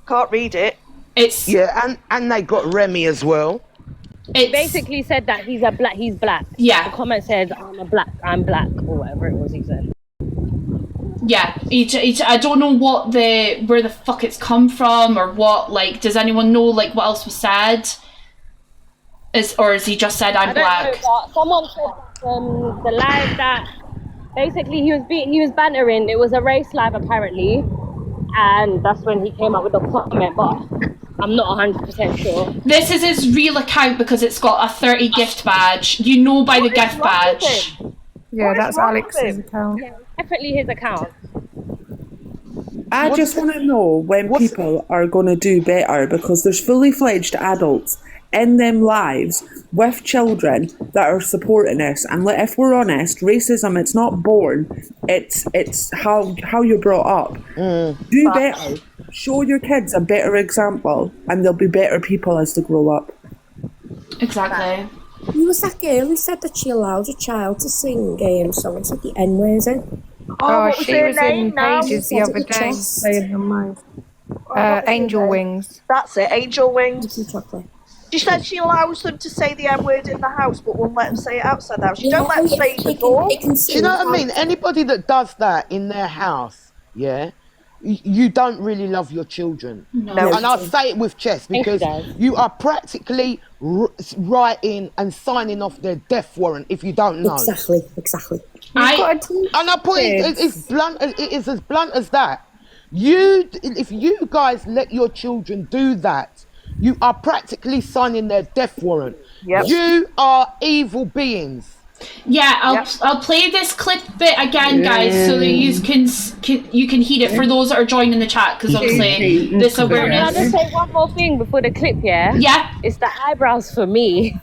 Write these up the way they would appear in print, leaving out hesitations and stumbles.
Can't read it. It's and they got Remy as well. It basically said that he's black. Yeah. The comment said, I'm black, or whatever it was he said. Yeah, I don't know where the fuck it's come from or what. Like, does anyone know like what else was said? Or has he just said I'm black? Know, someone said the live that basically he was bantering. It was a race live apparently, and that's when he came up with the comment. But I'm not 100% sure. This is his real account because it's got a 30 gift badge. You know by the gift badge. Yeah, that's Alex's account. Yeah, definitely his account. I just want to know when people are going to do better, because there's fully fledged adults in them lives with children that are supporting us. And if we're honest, racism, it's not born, it's how you're brought up. Do better. Show your kids a better example, and they'll be better people as they grow up. Exactly. Who was that girl who said that she allowed a child to sing songs with the N-words in? Oh, she was in Pages the other day saying her mind. Angel Wings. That's it, Angel Wings. She said she allows them to say the M-word in the house, but won't let them say it outside the house. You don't let them say it in the door. Do you know what I mean? Anybody that does that in their house, you don't really love your children. No. And I say it with chest because you are practically writing and signing off their death warrant if you don't know. Exactly. And I put it is as blunt as that. If you guys let your children do that, you are practically signing their death warrant. Yep. You are evil beings. Yeah, I'll play this clip bit again, guys, so that you can hear it for those that are joining the chat, because obviously this awareness. Can I just say one more thing before the clip? Yeah. It's the eyebrows for me.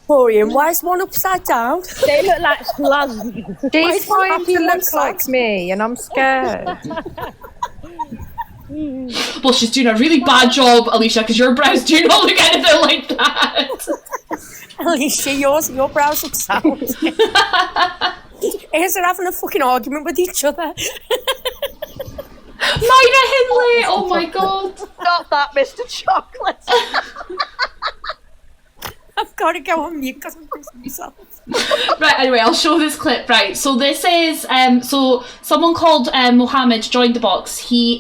Orion, why is one upside down? They look like slugs. She's trying to look like me, and I'm scared. Well, she's doing a really bad job, Alicia, because your brows do not look anything like that. Alicia, your brows look sound. They're having a fucking argument with each other. Myra Hindley, oh my god. Stop that, Mr. Chocolate. I've got to go on mute because I'm pissing myself. Right, anyway, I'll show this clip. Right, so this is, so someone called Mohammed joined the box. He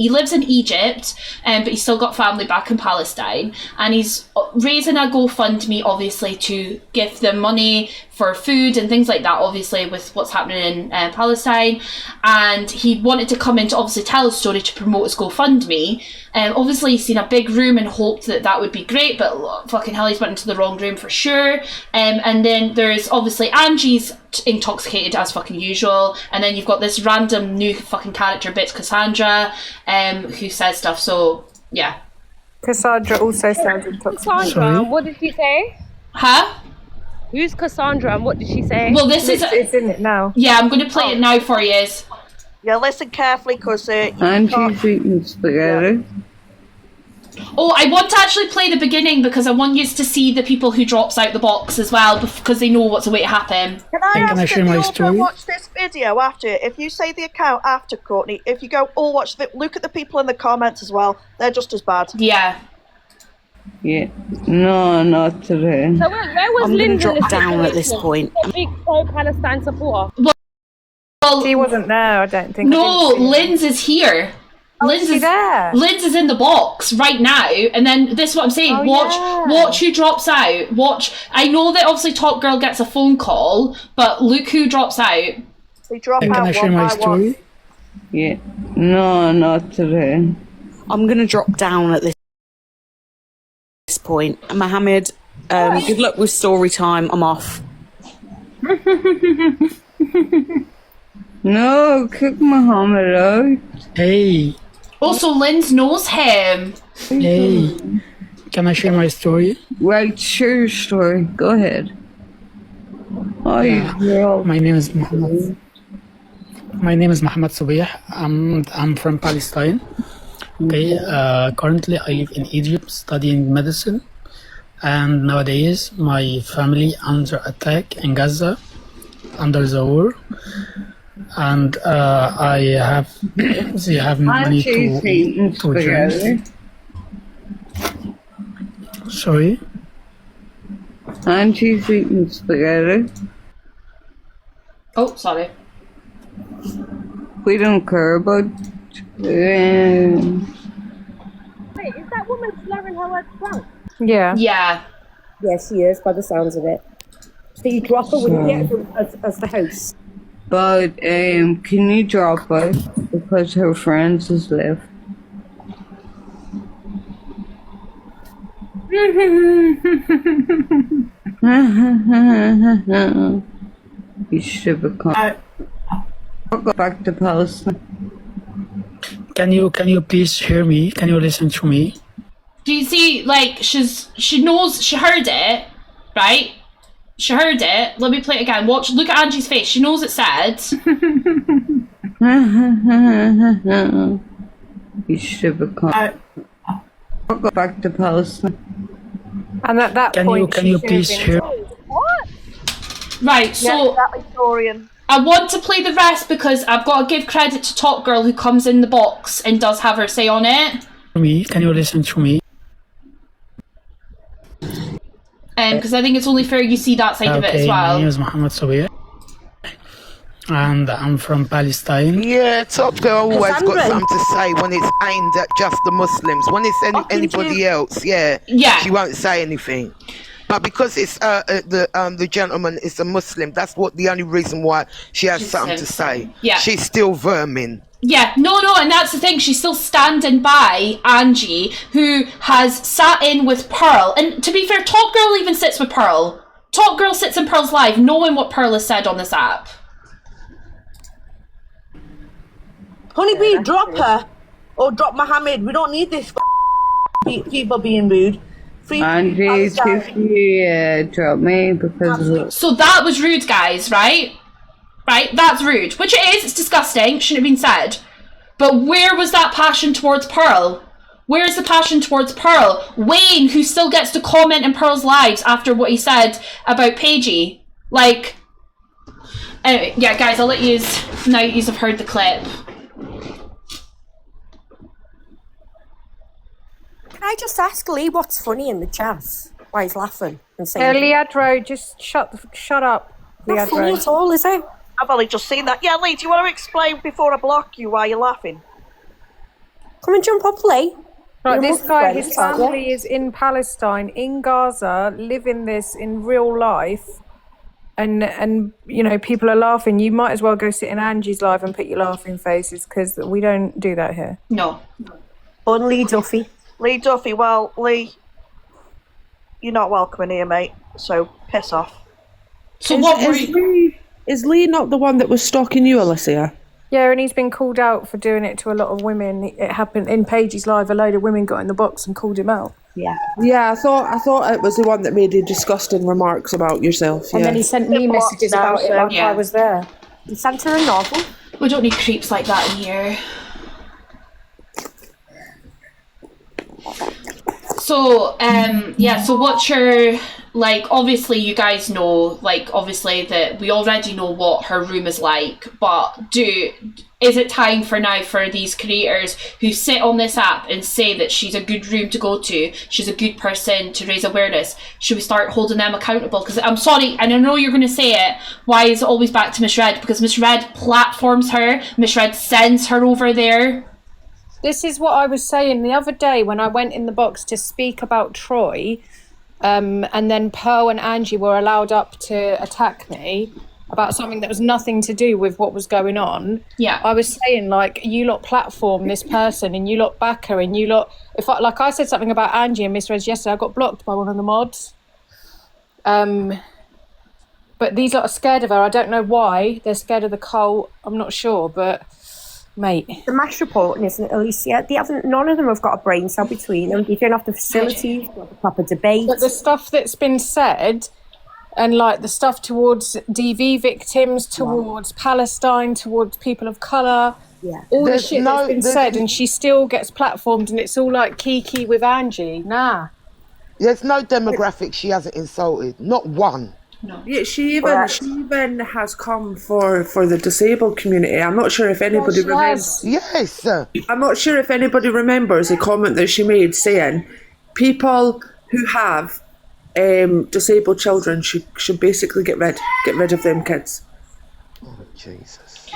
lives in Egypt, but he's still got family back in Palestine, and he's raising a GoFundMe, obviously, to give them money for food and things like that, obviously, with what's happening in Palestine. And he wanted to come in to obviously tell his story to promote his GoFundMe. Obviously, he's seen a big room and hoped that would be great, but fucking hell, he's went into the wrong room for sure. And then there's obviously Angie's intoxicated as fucking usual, and then you've got this random new fucking character bit, Cassandra, who says stuff. So yeah, Cassandra also sounds intoxicated. Cassandra, what did she say? Huh? Who's Cassandra and what did she say? Well, this is it's in it now. Yeah, I'm going to play it now for you. Yeah, listen carefully, because Angie's eating spaghetti. Oh, I want to actually play the beginning because I want you to see the people who drops out the box as well, because they know what's about to happen. Can I ask if you all go watch this video after? If you say the account after, Courtney, if you go all watch look at the people in the comments as well. They're just as bad. Yeah. Yeah. No, not today. So where was I'm Lynn going to drop down at this point. A big pro-Palestine supporter. Well, she wasn't there, I don't think. No, Lynn's is here. Oh, Lynn's is there. Lynn's is in the box right now, and then this is what I'm saying. Watch who drops out. Watch. I know that obviously Top Girl gets a phone call, but look who drops out. They drop out. Can I share my story? One. Yeah. No, not today. I'm going to drop down at this point. Mohammed, good luck with story time. I'm off. No, kick Mohammed out. Hey. Also, Lynn's knows him. Hey. Can I share my story? Right, share your story. Go ahead. Hi, my name is Mohammed. My name is Mohammed Subih. I'm from Palestine. Okay. Currently, I live in Egypt studying medicine, and nowadays my family under attack in Gaza, under the war. and I have they have money to drink. Sorry? And she's eating spaghetti. Oh, sorry. We don't care about. Wait, is that woman slurring her words drunk? Yeah. Yeah. Yeah, she is, by the sounds of it. So you drop her, wouldn't you, as the host? But can you drop us because her friends has left? You should become. I'll go back to Palestine. Can you please hear me? Can you listen to me? Do you see, like, she heard it, right? She heard it. Let me play it again. Look at Angie's face. She knows it said. You should become. I'll go back to Palestine. And at that point, can you please hear? What? Right, so that Victorian. I want to play the rest because I've got to give credit to Top Girl who comes in the box and does have her say on it. Can you listen to me? Because I think it's only fair you see that side of it as well. My name is Mohammed Sobir, and I'm from Palestine. Yeah, Top Girl always got something to say when it's aimed at just the Muslims. When it's anybody else, she won't say anything. But because it's the gentleman is a Muslim, that's the only reason why she has something to say. Yeah. She's still vermin. Yeah, no, and that's the thing. She's still standing by Angie, who has sat in with Pearl. And to be fair, Top Girl even sits with Pearl. Top Girl sits in Pearl's live, knowing what Pearl has said on this app. Honeybee, drop her. Or drop Mohammed. We don't need this people being rude. Angie, if you drop me because... So that was rude, guys, right? Right, that's rude. Which it is, it's disgusting, shouldn't have been said. But where was that passion towards Pearl? Where's the passion towards Pearl? Wayne, who still gets to comment in Pearl's lives after what he said about Paigey. Like, anyway, yeah, guys, I'll let you now you have heard the clip. Can I just ask Lee what's funny in the chat? Why he's laughing and saying... Leandro, just shut up. Not funny at all, is it? I've only just seen that. Yeah, Lee, do you want to explain before I block you why you're laughing? Come and jump up, Lee. Right, this guy, his family is in Palestine, in Gaza, living this in real life, and you know, people are laughing. You might as well go sit in Angie's live and put your laughing faces, because we don't do that here. No. On Lee Duffy. Lee Duffy, well, Lee, you're not welcome in here, mate, so piss off. So is Lee not the one that was stalking you, Alicia? Yeah, and he's been called out for doing it to a lot of women. It happened in Paige's live. A load of women got in the box and called him out. Yeah. Yeah, I thought it was the one that made the disgusting remarks about yourself. And then he sent me messages about it like I was there. He sent her a novel. We don't need creeps like that in here. So, yeah, so what's your, like, obviously you guys know, like, obviously that we already know what her room is like, but is it time for now for these creators who sit on this app and say that she's a good room to go to, she's a good person to raise awareness, should we start holding them accountable? Because I'm sorry, and I know you're going to say it, why is it always back to Miss Red? Because Miss Red platforms her, Miss Red sends her over there. This is what I was saying the other day when I went in the box to speak about Troy, and then Pearl and Angie were allowed up to attack me about something that was nothing to do with what was going on. Yeah. I was saying, like, you lot platform this person and you lot back her and you lot... I said something about Angie and Miss Reg yesterday, I got blocked by one of the mods. But these lot are scared of her. I don't know why. They're scared of the cult. I'm not sure, but... Mate. The MASH reporting, isn't it, Alicia? None of them have got a brain cell between them. They don't have the facilities, not the proper debate. But the stuff that's been said, and like the stuff towards DV victims, towards Palestine, towards people of colour, all the shit that's been said, and she still gets platformed, and it's all like Kiki with Angie. Nah. There's no demographic she hasn't insulted. Not one. No. Yeah, she even has come for the disabled community. I'm not sure if anybody remembers. Yes. I'm not sure if anybody remembers a comment that she made saying people who have disabled children should basically get rid of them kids. Oh, Jesus.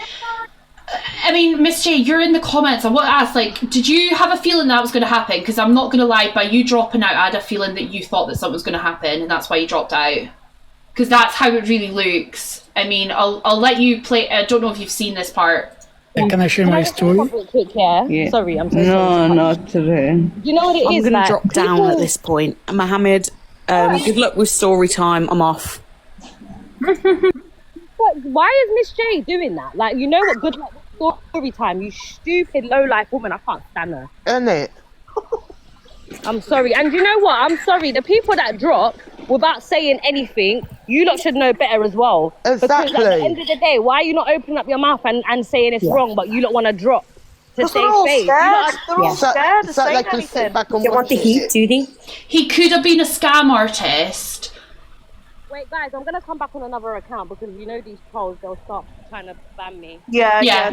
I mean, Miss J, you're in the comments. I want to ask, like, did you have a feeling that was going to happen? Because I'm not going to lie, by you dropping out, I had a feeling that you thought that something was going to happen, and that's why you dropped out. Because that's how it really looks. I mean, I'll let you play. I don't know if you've seen this part. Can I share my story? Quick, yeah? Sorry, I'm so sorry. No, not today. Do you know what it I'm is? going to like, drop down at this point. Mohammed, good luck with story time. I'm off. Why is Miss J doing that? Like, you know what? Good luck with story time. You stupid low life woman. I can't stand her. Innit? I'm sorry. And you know what? I'm sorry. The people that drop without saying anything, you lot should know better as well. Exactly. Because at the end of the day, why are you not opening up your mouth and saying it's wrong, but you lot want to drop to Because they're all save face? scared. They're all scared to So say they can anything. sit back and They want the watch heat, it. do they? He could have been a scam artist. Wait, guys, I'm going to come back on another account because you know these trolls, they'll start trying to ban me. Yeah.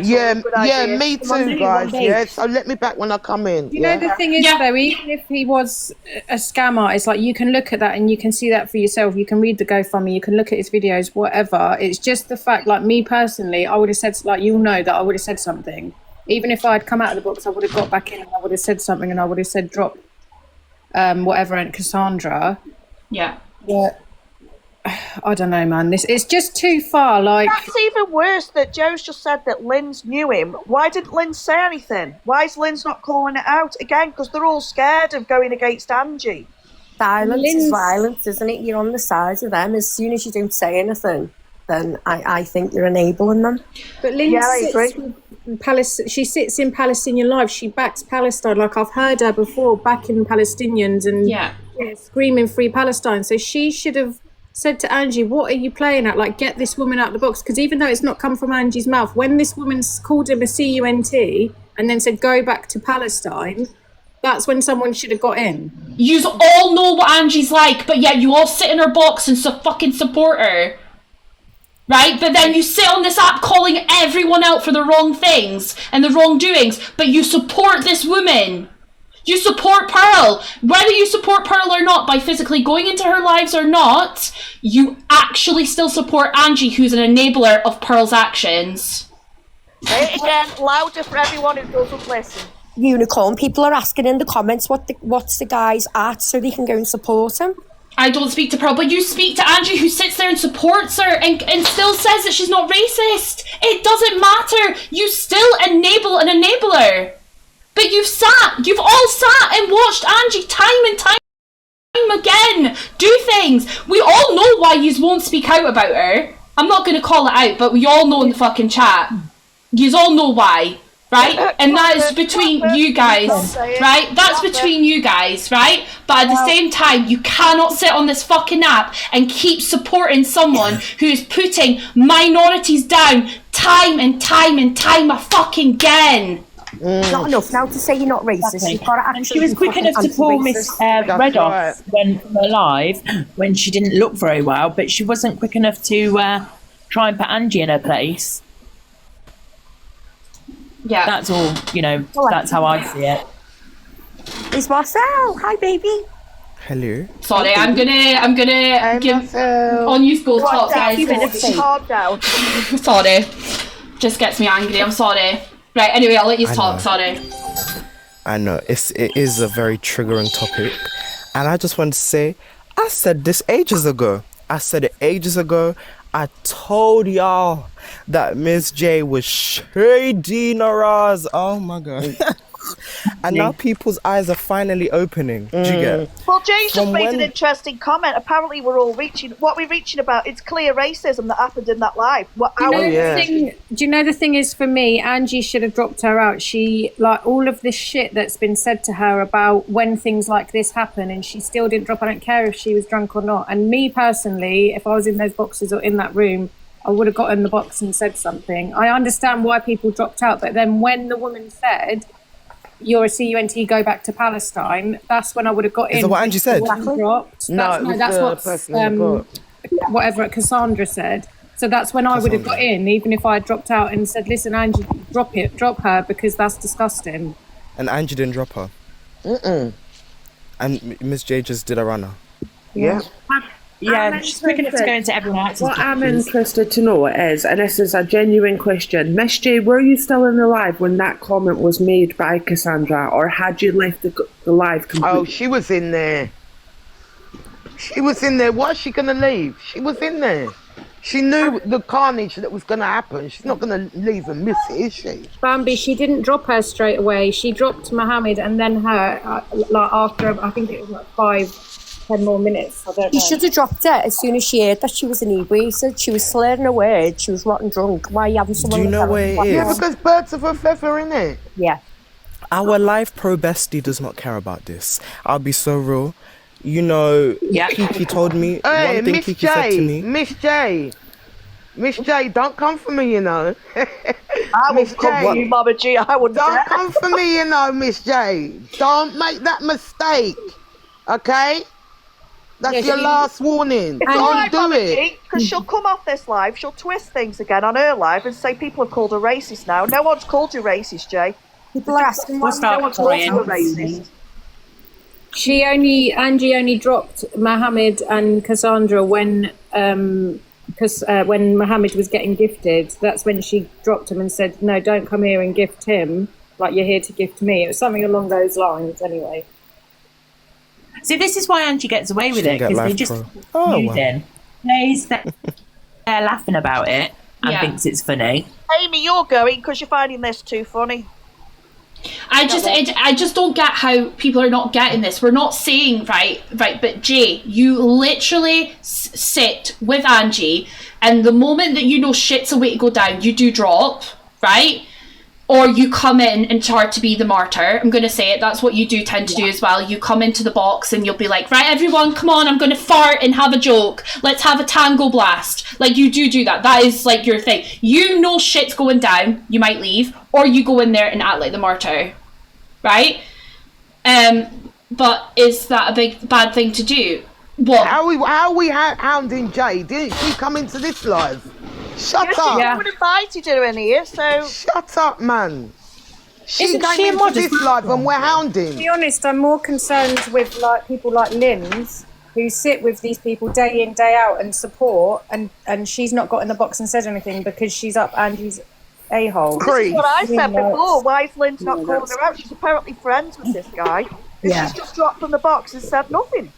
Me too, guys. Yeah, so let me back when I come in. You know, the thing is, though, even if he was a scam artist, like, you can look at that and you can see that for yourself. You can read the GoFundMe, you can look at his videos, whatever. It's just the fact, like, me personally, I would have said, like, you'll know that I would have said something. Even if I'd come out of the books, I would have got back in and I would have said something and I would have said drop whatever and Cassandra. Yeah. But I don't know, man. It's just too far. Like, that's even worse. That Joe's just said that Lynn's knew him. Why didn't Lynn say anything? Why is Lynn's not calling it out again? Because they're all scared of going against Angie. Silence is violence, isn't it? You're on the side of them. As soon as you don't say anything, then I think you're enabling them. But Lynn she sits in Palestinian life. She backs Palestine. Like, I've heard her before backing Palestinians and screaming free Palestine. So she should have said to Angie, what are you playing at? Like, get this woman out of the box. Because even though it's not come from Angie's mouth, when this woman's called him a CUNT and then said go back to Palestine, that's when someone should have got in. You all know what Angie's like, but yet you all sit in her box and fucking support her. Right? But then you sit on this app calling everyone out for the wrong things and the wrongdoings, but you support this woman. You support Pearl. Whether you support Pearl or not, by physically going into her lives or not, you actually still support Angie, who's an enabler of Pearl's actions. Say it again, louder for everyone who doesn't listen. Unicorn, people are asking in the comments what's the guy's at so they can go and support him. I don't speak to Pearl, but you speak to Angie, who sits there and supports her and still says that she's not racist. It doesn't matter. You still enable an enabler. But you've all sat and watched Angie time and time again do things. We all know why you won't speak out about her. I'm not going to call it out, but we all know in the fucking chat. You all know why, right? And that is between you guys, right? That's between you guys, right? But at the same time, you cannot sit on this fucking app and keep supporting someone who is putting minorities down time and time and time again. Not enough now to say you're not racist. You've got to actually. And she was quick enough to pull Miss Red off from her live when she didn't look very well, but she wasn't quick enough to try and put Angie in her place. Yeah, that's all. You know, that's how I see it. It's Marcel. Hi, baby. Hello. Sorry, I'm gonna give on you school talk, guys. Calm down. Sorry, just gets me angry. I'm sorry. Right, anyway, I'll let you talk, sorry. I know, it is a very triggering topic. And I just want to say, I said this ages ago. I told y'all that Miss J was shady Naraz. Oh my god. And now people's eyes are finally opening. Do you get? Well, Jay's just made an interesting comment. Apparently, we're all reaching about. It's clear racism that happened in that live. Do you know the thing is, for me, Angie should have dropped her out. She, like, all of this shit that's been said to her about when things like this happen, and she still didn't drop. I don't care if she was drunk or not. And me personally, if I was in those boxes or in that room, I would have got in the box and said something. I understand why people dropped out, but then when the woman said, you're a CUNT, go back to Palestine, that's when I would have got in. Is that what Angie said? Dropped. No, that's what it whatever Cassandra said. So that's when I would have got in, even if I had dropped out and said, listen, Angie, drop her, because that's disgusting. And Angie didn't drop her. And Miss J just did a runner. Yeah. Yeah, she's quick enough to go into everyone else's What I'm pictures. interested to know is, and this is a genuine question, Miss J, were you still in the live when that comment was made by Cassandra, or had you left the live completely? Oh, she was in there. She was in there. Why is she going to leave? She was in there. She knew the carnage that was going to happen. She's not going to leave and miss it, is she? Bambi, she didn't drop her straight away. She dropped Mohammed and then her, like after, I think it was like 5-10 more minutes. I don't know. She should have dropped it as soon as she heard that she was inebriated. She was slurring her words. She was rotten drunk. Why are you having someone? Do you know where it is? Yeah, because birds of a feather, innit? Yeah. Our live pro bestie does not care about this. I'll be so real. You know, Kiki told me Hey, one thing. Miss Kiki said to me. Miss J, don't come for me, you know. I would come for you, Mama G. I would Don't come for me, you know, Miss J. Don't make that mistake, okay? That's your last warning. It's Don't all right, do Mama it. G, because she'll come off this live, she'll twist things again on her live and say people have called her racist now. No one's called you racist, Jay. People are asking why no one's called you a racist. Angie only dropped Mohammed and Cassandra when Mohammed was getting gifted. That's when she dropped him and said, no, don't come here and gift him, like you're here to gift me. It was something along those lines anyway. See, this is why Angie gets away with it, because they just confusing. They're laughing about it and thinks it's funny. Amy, you're going because you're finding this too funny. I just don't get how people are not getting this. We're not saying right, but Jay, you literally sit with Angie, and the moment that you know shit's a way to go down, you do drop, right? Or you come in and try to be the martyr. I'm going to say it. That's what you do tend to do as well. You come into the box and you'll be like, right, everyone, come on, I'm going to fart and have a joke. Let's have a tango blast. Like, you do that. That is, like, your thing. You know shit's going down. You might leave. Or you go in there and act like the martyr. Right? But is that a bad thing to do? What? How are we hounding Jay? Didn't she come into this live? Shut up! I would invited her in here, so... Shut up, man! She came into this live and we're hounding. To be honest, I'm more concerned with like people like Lynn's, who sit with these people day in, day out and support, and she's not got in the box and said anything because she's up Angie's a-hole. This is what I said before. Why is Lynn's not calling her out? She's apparently friends with this guy. And she's just dropped from the box and said nothing.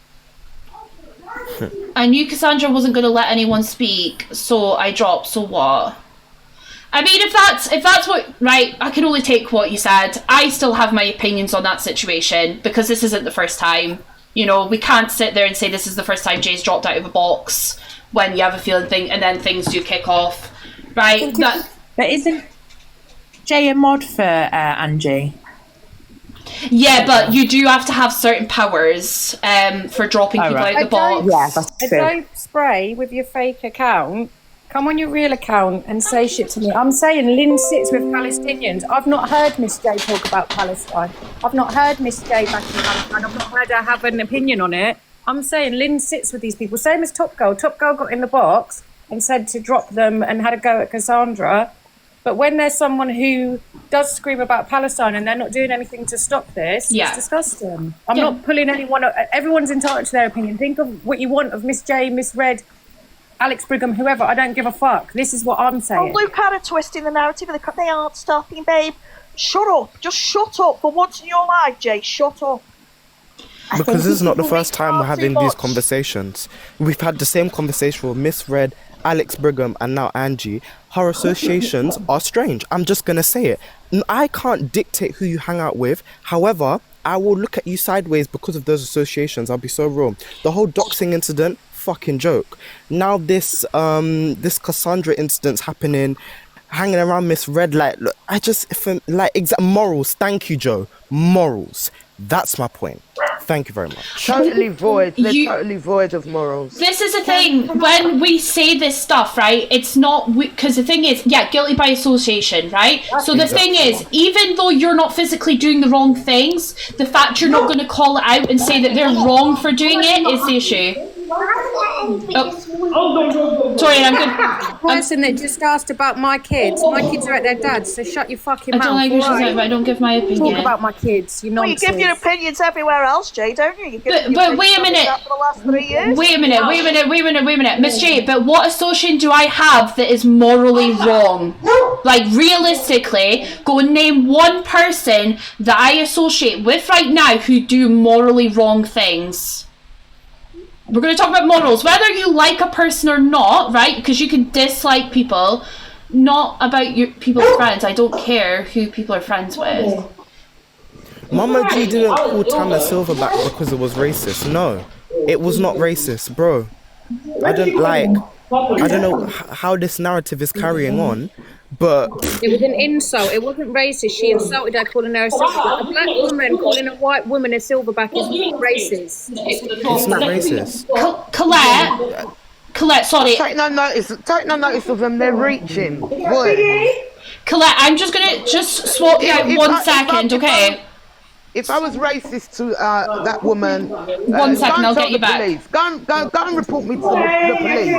I knew Cassandra wasn't going to let anyone speak, so I dropped. So what? I mean, if that's what, right, I can only take what you said. I still have my opinions on that situation because this isn't the first time. You know, we can't sit there and say this is the first time Jay's dropped out of a box when you have a feeling thing and then things do kick off, right? But isn't Jay a mod for Angie? Yeah, but you do have to have certain powers for dropping people out the box. Yeah, that's true. Don't spray with your fake account. Come on your real account and say shit to me. I'm saying Lynn sits with Palestinians. I've not heard Miss J talk about Palestine. I've not heard Miss J back in Palestine. I've not heard her have an opinion on it. I'm saying Lynn sits with these people. Same as Top Girl. Top Girl got in the box and said to drop them and had a go at Cassandra. But when there's someone who does scream about Palestine and they're not doing anything to stop this, it's disgusting. I'm not pulling anyone up. Everyone's entitled to their opinion. Think of what you want of Miss J, Miss Red, Alex Brigham, whoever. I don't give a fuck. This is what I'm saying. Oh, Luke had a twist in the narrative. They aren't stopping, babe. Shut up. Just shut up. For once in your life, Jay, shut up. Because this is not the first time we're having these conversations. We've had the same conversation with Miss Red, Alex Brigham, and now Angie. Her associations are strange. I'm just going to say it. I can't dictate who you hang out with. However, I will look at you sideways because of those associations. I'll be so real. The whole doxing incident, fucking joke. Now this Cassandra incident's happening, hanging around Miss Red, like, look, exact morals. Thank you, Joe. Morals. That's my point. Thank you very much. Totally void. They're totally void of morals. This is the thing. When we say this stuff, right, it's not... Because the thing is, guilty by association, right? So the thing is, even though you're not physically doing the wrong things, the fact you're not going to call it out and say that they're wrong for doing it is the issue. Sorry, I'm good. Person that just asked about my kids. My kids are at their dad's, so shut your fucking mouth. I don't like who she's at, but I don't give my opinion. Talk about my kids, you Well, you nonsense. give your opinions everywhere else, Jay, don't you? You give But wait a minute. For the last 3 years. Wait a minute. Miss J, but what association do I have that is morally wrong? Like, realistically, go and name one person that I associate with right now who do morally wrong things. We're going to talk about morals, whether you like a person or not, right? Because you can dislike people, not about your people's friends. I don't care who people are friends with. Mama G didn't call Tama Silverback because it was racist. No, it was not racist, bro. I don't know how this narrative is carrying on, but It was an insult. It wasn't racist. She insulted her, calling her a silverback. A black woman calling a white woman a silverback is not racist. it's not racist. Colette, sorry. Take no notice of them. They're reaching. Boy. Colette, I'm just gonna swap you out 1 second, okay? If I was racist to that woman, 1 second, I'll get you back. Police. Go and report me to the police.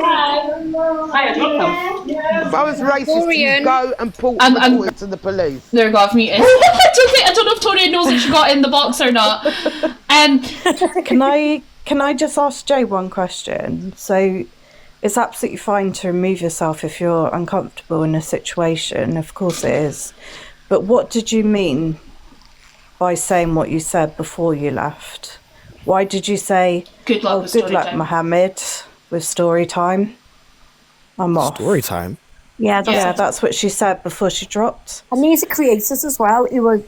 If I was racist, you go and report it to the police. There we go, I've muted. I don't know if Tori knows if she got in the box or not. Can I just ask Jay one question? So, it's absolutely fine to remove yourself if you're uncomfortable in a situation. Of course it is. But what did you mean by saying what you said before you left? Why did you say, good luck Mohammed, with story time? I'm off. Story time? Yeah, that's what she said before she dropped. And these are creators as well who were,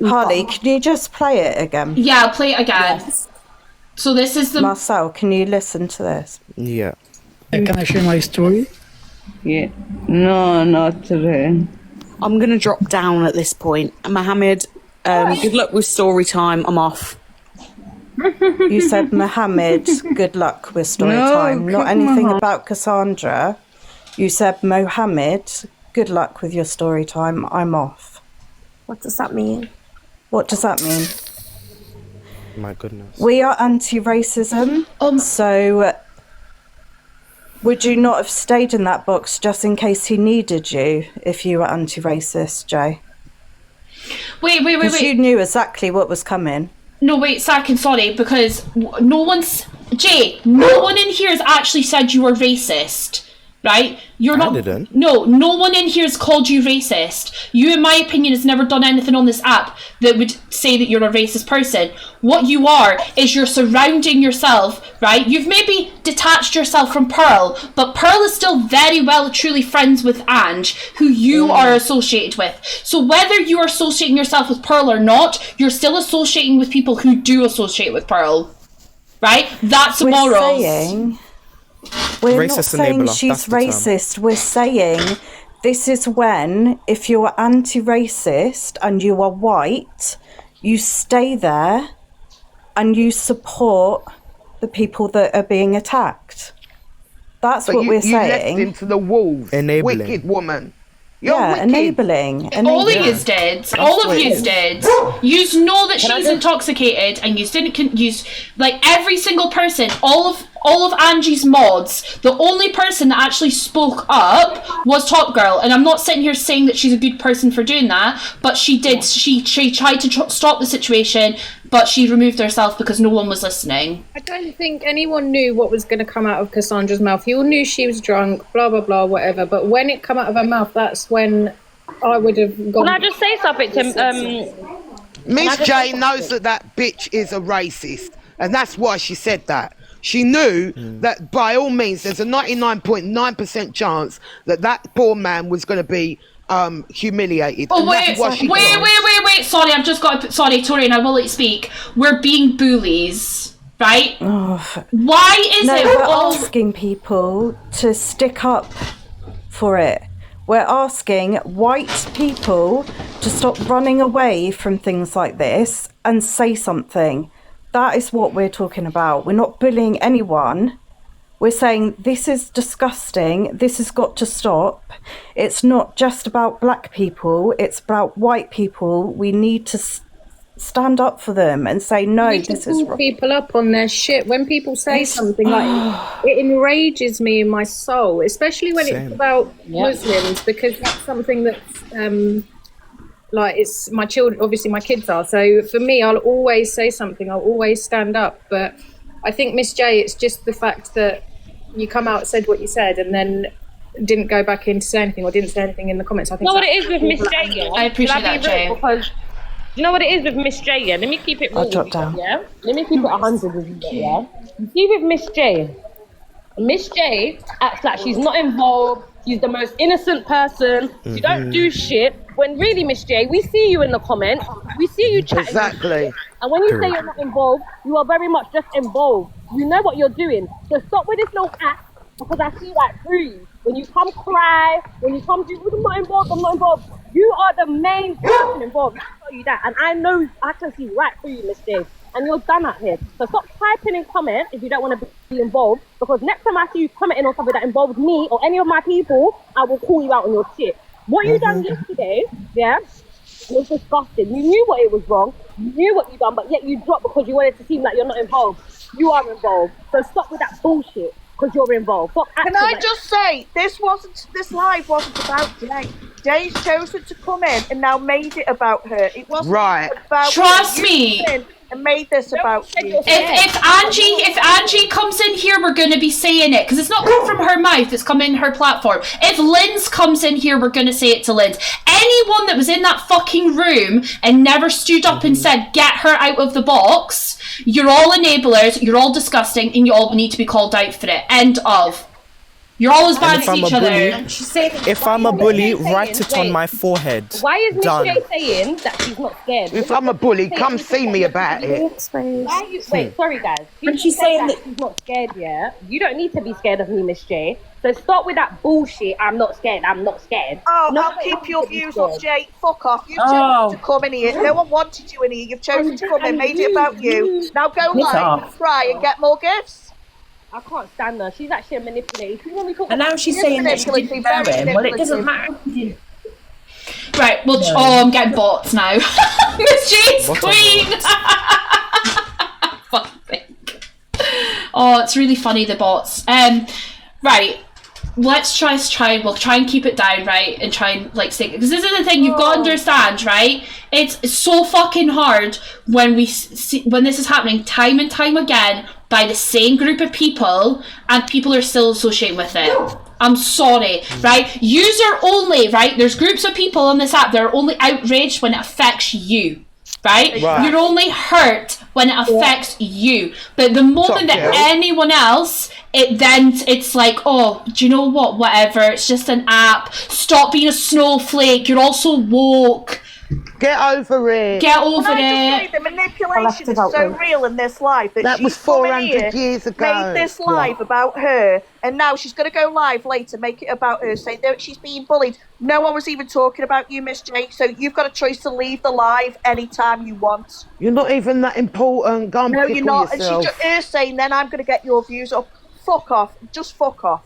Harley, can you just play it again? Yeah, I'll play it again. Yes. So this is the... Marcel, can you listen to this? Yeah. Can I share my story? Yeah. No, not today. I'm going to drop down at this point. Mohammed, good luck with story time. I'm off. You said, Mohammed, good luck with story time. Not anything about Cassandra. You said, Mohammed, good luck with your story time. I'm off. What does that mean? What does that mean? My goodness. We are anti-racism. So would you not have stayed in that box just in case he needed you if you were anti-racist, Jay? Wait. Because you knew exactly what was coming. No, wait, second, sorry, because no one in here has actually said you were racist, right? You're not. I didn't. No one in here has called you racist. You, in my opinion, has never done anything on this app that would say that you're a racist person. What you are is you're surrounding yourself, right? You've maybe detached yourself from Pearl, but Pearl is still very well truly friends with Ange, who you are associated with. So whether you are associating yourself with Pearl or not, you're still associating with people who do associate with Pearl, right? That's morals. We're Racist not saying enabler, she's that's the term. racist. We're saying this is when, if you're anti-racist and you are white, you stay there and you support the people that are being attacked. That's what we're saying. You left him to the wolves. Enabling. Wicked woman. Enabling. All of yous did. All of yous did. Yous know that she's intoxicated, and yous didn't use like every single person. All of Angie's mods. The only person that actually spoke up was Top Girl, and I'm not sitting here saying that she's a good person for doing that, but she did. She tried to stop the situation, but she removed herself because no one was listening. I don't think anyone knew what was going to come out of Cassandra's mouth. You all knew she was drunk, blah, blah, blah, whatever. But when it come out of her mouth, that's when I would have gone... Can I just say something to... Miss J knows that bitch is a racist. And that's why she said that. She knew that by all means, there's a 99.9% chance that poor man was going to be humiliated. Oh, wait. Sorry, I've just got to... Sorry, Tori, and I will let you speak. We're being bullies, right? Why is it... We're asking people to stick up for it. We're asking white people to stop running away from things like this and say something. That is what we're talking about. We're not bullying anyone. We're saying this is disgusting. This has got to stop. It's not just about black people. It's about white people. We need to stand up for them and say, no, You this can is pull wrong. people up on their shit. When people say something like it enrages me in my soul, especially when it's about Muslims, because that's something that's like, it's my children, obviously my kids are. So for me, I'll always say something. I'll always stand up. But I think, Miss J, it's just the fact that you come out, said what you said, and then didn't go back in to say anything or didn't say anything in the comments. I think You know what it is with Miss J, yeah? I appreciate that, Jay. Because you know what it is with Miss J, yeah? Let me keep it real. I'll jot down. Yeah? Let me keep it 100 with you, yeah? You see with Miss J acts like she's not involved. She's the most innocent person. She don't do shit. When really, Miss J, we see you in the comments. We see you chatting. Exactly. And when you say you're not involved, you are very much just involved. You know what you're doing. So stop with this little act, because I see that through you. When you come cry, when you come do, I'm not involved. You are the main person involved. I'll tell you that. And I know, I can see right through you, Miss J. And you're done out here. So stop typing in comments if you don't want to be involved. Because next time I see you commenting on something that involves me or any of my people, I will call you out on your shit. What you done yesterday, yeah, was disgusting. You knew what it was wrong. You knew what you done, but yet you dropped because you wanted to seem like you're not involved. You are involved. So stop with that bullshit. Because you're involved. Can I just say, this live wasn't about Jay. Jay's chosen to come in and now made it about her. It wasn't about Trust you. me. And made this about you. If Angie comes in here, we're going to be saying it, because it's not come from her mouth, it's come in her platform. If Linz comes in here, we're going to say it to Linz. Anyone that was in that fucking room and never stood up and said, get her out of the box, you're all enablers, you're all disgusting, and you all need to be called out for it. End of. You're all as bad as each other. If I'm a bully, write it on my forehead. Why is Miss Done. J saying that she's not scared? If I'm a bully, come see me about it. Wait, sorry guys. When she's saying that she's not scared, yeah, you don't need to be scared of me, Miss J. So stop with that bullshit. I'm not scared. Oh, No, I'll keep your views on Jay. Fuck off. You've chosen to come in here. No one wanted you in here. You've chosen to come in, made it about you. Now go live and cry and get more gifts. I can't stand her. She's actually a manipulator. And now she's saying that she didn't know him. Well, it doesn't matter. Right, well, I'm getting bots now. Miss J's queen! Fuck me. Oh, it's really funny, the bots. Right, let's try, we'll try and keep it down, right, and try and, like, stick, because this is the thing, you've got to understand, right, it's so fucking hard when when this is happening time and time again by the same group of people, and people are still associating with it. I'm sorry, right? User only, right? There's groups of people on this app that are only outraged when it affects you, right? You're only hurt when it affects you. But the moment that anyone else, it's like, oh, do you know what? Whatever, it's just an app. Stop being a snowflake. You're also woke. Get over it. Get over it. Say, the manipulation is so real in this live that was she's come in 400 here, years ago. made this live about her, and now she's going to go live later, make it about her, say that she's being bullied. No one was even talking about you, Miss J, so you've got a choice to leave the live anytime you want. You're not even that important. Go and No, pickle you're not. yourself. And she's just saying, then I'm going to get your views up. Fuck off. Just fuck off.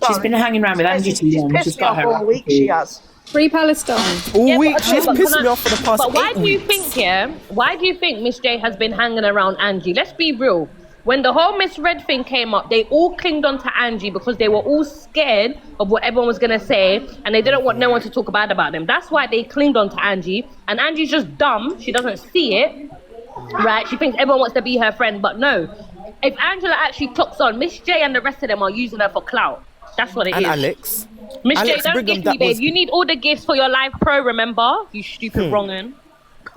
She's been hanging around with Angie too long. She's got her all week, she has. Free Palestine. All week, she's pissed me off for the past 8 weeks. But why do you think Miss J has been hanging around Angie? Let's be real. When the whole Miss Red thing came up, they all clinged on to Angie because they were all scared of what everyone was going to say, and they didn't want no one to talk bad about them. That's why they clinged on to Angie, and Angie's just dumb. She doesn't see it, right? She thinks everyone wants to be her friend, but no. If Angela actually clocks on, Miss J and the rest of them are using her for clout. That's what it is. And Alex. Miss J, Alex don't Brigham, gift that me, babe. was- You need all the gifts for your live pro, remember? You stupid wrong'un.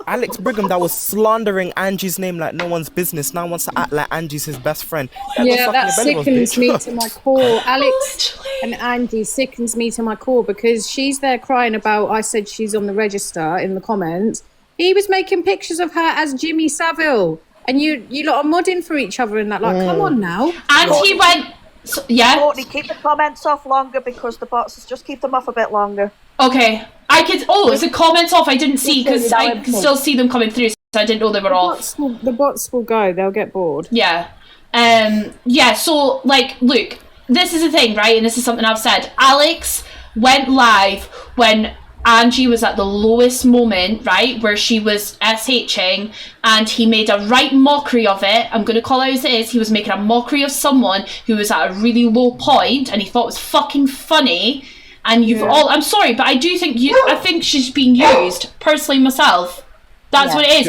Alex Brigham that was slandering Angie's name like no one's business now wants to act like Angie's his best friend. Yeah, that sickens me to my core. Alex and Angie sickens me to my core because she's there crying about, I said she's on the register in the comments. He was making pictures of her as Jimmy Savile. And you lot are modding for each other and that, like, come on now. And he went... So, yeah. Courtney, keep the comments off longer because the bots just keep them off a bit longer. Okay. I could... Oh, is the comments off? I didn't see because I can still see them coming through, so I didn't know they were off. The bots will go. They'll get bored. Yeah. Yeah, so, like, look, this is the thing, right? And this is something I've said. Alex went live when Angie was at the lowest moment, right, where she was SHing, and he made a right mockery of it. I'm going to call it as it is. He was making a mockery of someone who was at a really low point, and he thought it was fucking funny. And you've all, I'm sorry, but I do think I think she's being used, personally myself. That's what it is.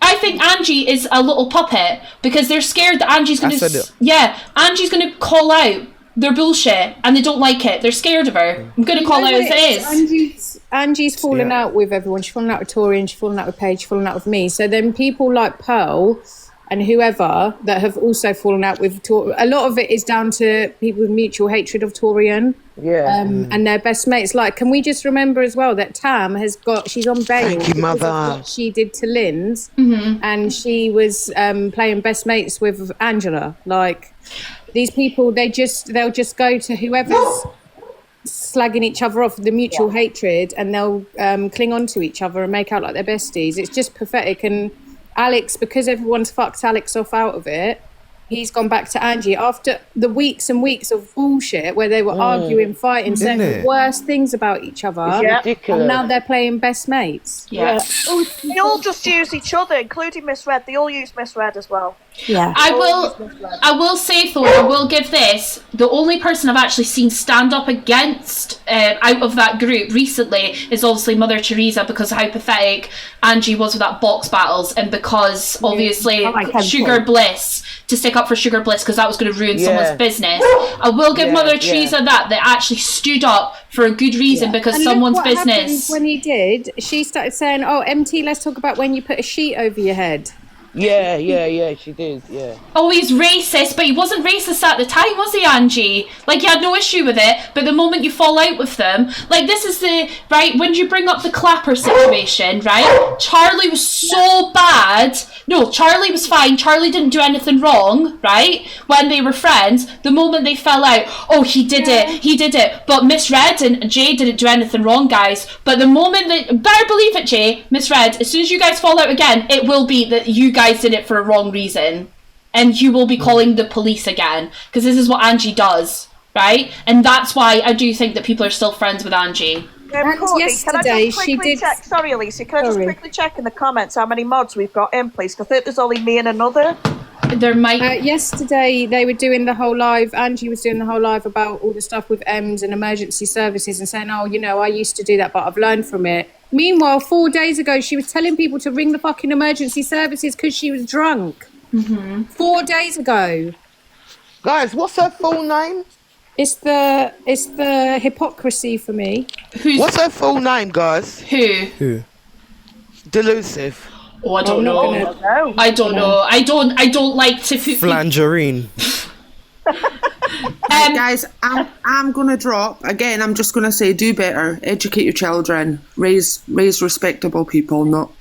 I think Angie is a little puppet because they're scared that Angie's going to... Angie's going to call out their bullshit and they don't like it. They're scared of her. I'm going to call it as it is. Angie's fallen out with everyone. She's fallen out with Tori and she's fallen out with Paige, she's fallen out with me. So then people like Pearl and whoever that have also fallen out with Tori, a lot of it is down to people with mutual hatred of Torian. And their best mates. Like, can we just remember as well that Tam she's on bail. Thank you, mother. Of what she did to Lynn's, and she was playing best mates with Angela. Like, these people, they'll just go to whoever's slagging each other off, the mutual hatred, and they'll cling on to each other and make out like they're besties. It's just pathetic. And Alex, because everyone's fucked Alex off out of it, he's gone back to Angie after the weeks and weeks of bullshit where they were arguing, fighting, saying the worst things about each other. It's ridiculous. And now they're playing best mates. They all just use each other, including Miss Red. They all use Miss Red as well. Yeah. I will say though, I will give this, the only person I've actually seen stand up against out of that group recently is obviously Mother Teresa, because of how pathetic Angie was with that box battles, and because obviously Sugar Bliss, to stick up for Sugar Bliss because that was going to ruin someone's business. I will give Mother Teresa that they actually stood up for a good reason because and someone's look what business. When he did, she started saying, "Oh, MT, let's talk about when you put a sheet over your head." Yeah, she did, Oh, he's racist, but he wasn't racist at the time, was he, Angie? Like, you had no issue with it, but the moment you fall out with them, like, this is when you bring up the Clapper situation, right? Charlie was so bad. No, Charlie was fine. Charlie didn't do anything wrong, right? When they were friends, the moment they fell out, oh, he did it. But Miss Red and Jay didn't do anything wrong, guys. But the moment better believe it, Jay, Miss Red, as soon as you guys fall out again, it will be that you guys did it for a wrong reason, and you will be calling the police again, because this is what Angie does, right? And that's why I do think that people are still friends with Angie. Courtney, yesterday she did. Sorry, Alicia. Can I just quickly check in the comments how many mods we've got in, please? Because I think there's only me and another. There might. Yesterday they were doing the whole live. Angie was doing the whole live about all the stuff with EMS and emergency services, and saying, "Oh, you know, I used to do that, but I've learned from it." Meanwhile, 4 days ago, she was telling people to ring the fucking emergency services because she was drunk. 4 days ago. Guys, what's her full name? It's the hypocrisy for me. What's her full name, guys? Who? Delusive. Oh, I don't know. I don't know. I don't like to put Flangerine. Guys, I'm gonna drop again. I'm just gonna say, do better, educate your children, raise respectable people, not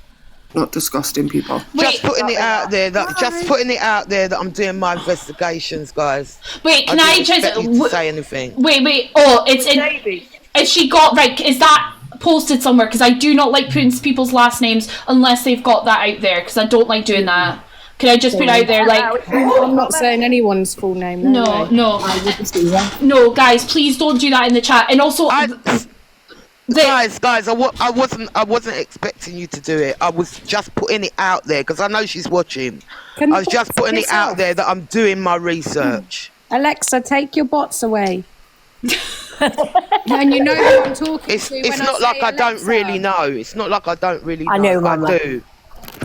disgusting people. Just putting it out there that I'm doing my investigations, guys. Wait, can I just say anything? Wait. Oh, is she got right? Is that posted somewhere? Because I do not like putting people's last names unless they've got that out there, because I don't like doing that. Can I just put out there, like... I'm not saying anyone's full name. No. No, guys, please don't do that in the chat. And also... Guys, I wasn't expecting you to do it. I was just putting it out there, because I know she's watching. I was just putting it out there that I'm doing my research. Alexa, take your bots away. And you know who I'm talking to. It's not like I don't really know. It's not like I don't really know. I know, I do.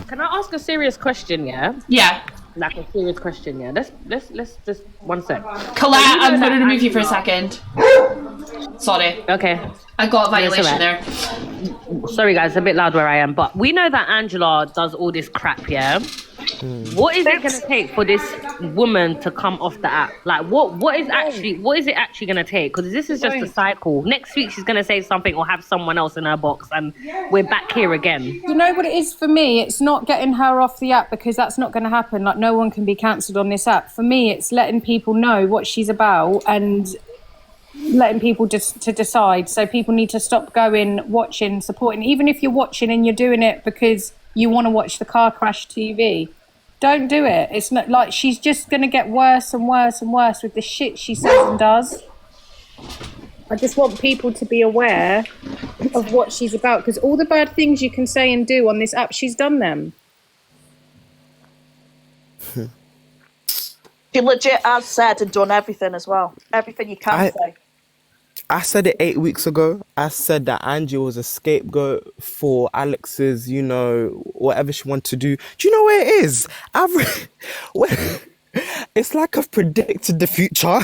Can I ask a serious question? Yeah. Like a serious question. Yeah. Let's just 1 sec. Colette, I'm going to remove you for a second. Sorry. Okay. I got a violation there. Sorry, guys, a bit loud where I am, but we know that Angela does all this crap. Yeah. What is it going to take for this woman to come off the app? Like, what is it actually going to take? Because this is just a cycle. Next week she's going to say something or have someone else in her box, and we're back here again. You know what it is for me? It's not getting her off the app, because that's not going to happen. Like, no one can be cancelled on this app. For me, it's letting people know what she's about and letting people just to decide. So people need to stop going, watching, supporting. Even if you're watching and you're doing it because you want to watch the car crash TV, don't do it. It's not like, she's just going to get worse and worse and worse with the shit she says and does. I just want people to be aware of what she's about, because all the bad things you can say and do on this app, she's done them. She legit has said and done everything as well. Everything you can say. I said it 8 weeks ago. I said that Angie was a scapegoat for Alex's, you know, whatever she wanted to do. Do you know where it is? It's like I've predicted the future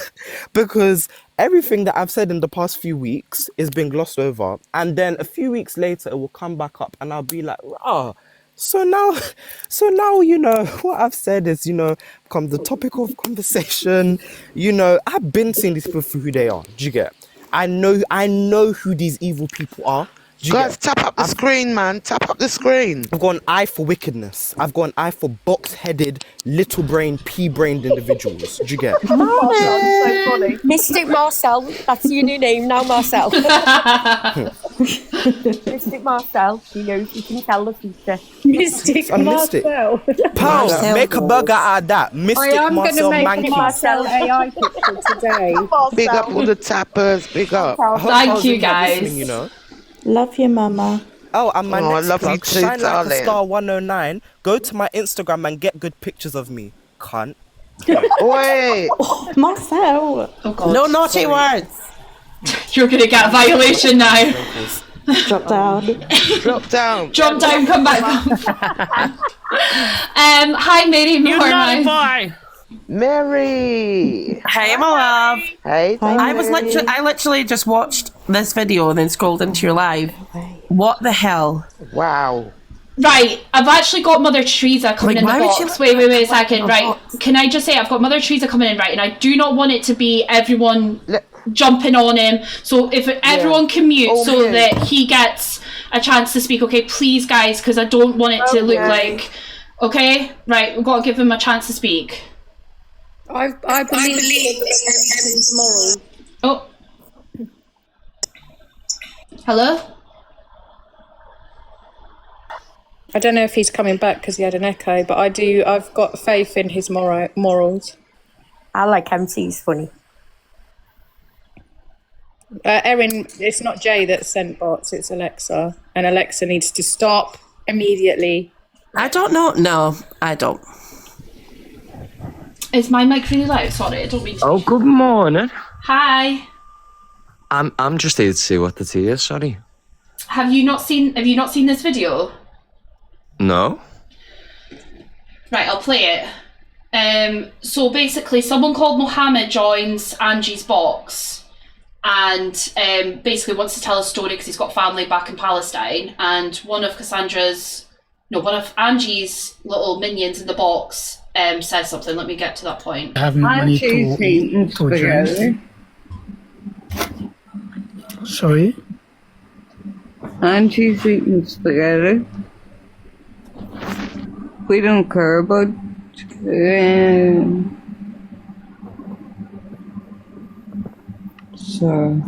because everything that I've said in the past few weeks is being glossed over. And then a few weeks later, it will come back up and I'll be like, oh, so now, you know, what I've said is, you know, become the topic of conversation. You know, I've been seeing these people for who they are. Do you get? I know who these evil people are. Guys, tap up the screen, man. Tap up the screen. I've got an eye for wickedness. I've got an eye for box-headed, little-brained, pea-brained individuals. Do you get? So funny. Mystic Marcel. That's your new name now, Marcel. Mystic Marcel. He knows he can tell the future. Mystic Marcel. Pal, make a burger out of that. Mystic I am going to Marcel make a Mankey. Marcel AI picture today. Big up all the tappers. Big up. Thank you, guys. Listening, you know. Love you, Mama. Oh, and my next I love plug, you too, Shine Like a darling. Star 109. Go to my Instagram and get good pictures of me, cunt. Wait. Oh, Marcel. Oh, God. No naughty words. You're going to get a violation now. Drop down. Drop down. Drop down, come back up. Hi, Mary You naughty Mormon. boy. Mary. Hey, my love. Hey. I literally just watched this video and then scrolled into your live. What the hell? Wow. Right, I've actually got Mother Teresa coming Like, in the why would box. she- Wait a second. Right, can I just say I've got Mother Teresa coming in, right, and I do not want it to be everyone jumping on him. So if everyone can mute so that he gets a chance to speak, okay, please, guys, because I don't want it to look like, okay, right, we've got to give him a chance to speak. I believe tomorrow. Oh. Hello? I don't know if he's coming back because he had an echo, but I've got faith in his morals. I like MC, he's funny. Erin, it's not Jay that sent bots, it's Alexa. And Alexa needs to stop immediately. I don't know. No, I don't. Is my mic really loud? Sorry, I don't mean to. Oh, good morning. Hi. I'm just here to see what the tea is. Sorry. Have you not seen this video? No. Right, I'll play it. So basically, someone called Mohammed joins Angie's box and basically wants to tell a story because he's got family back in Palestine. And one of Angie's little minions in the box says something. Let me get to that point. I have money to drink. Sorry? Angie's eating spaghetti. We don't care about so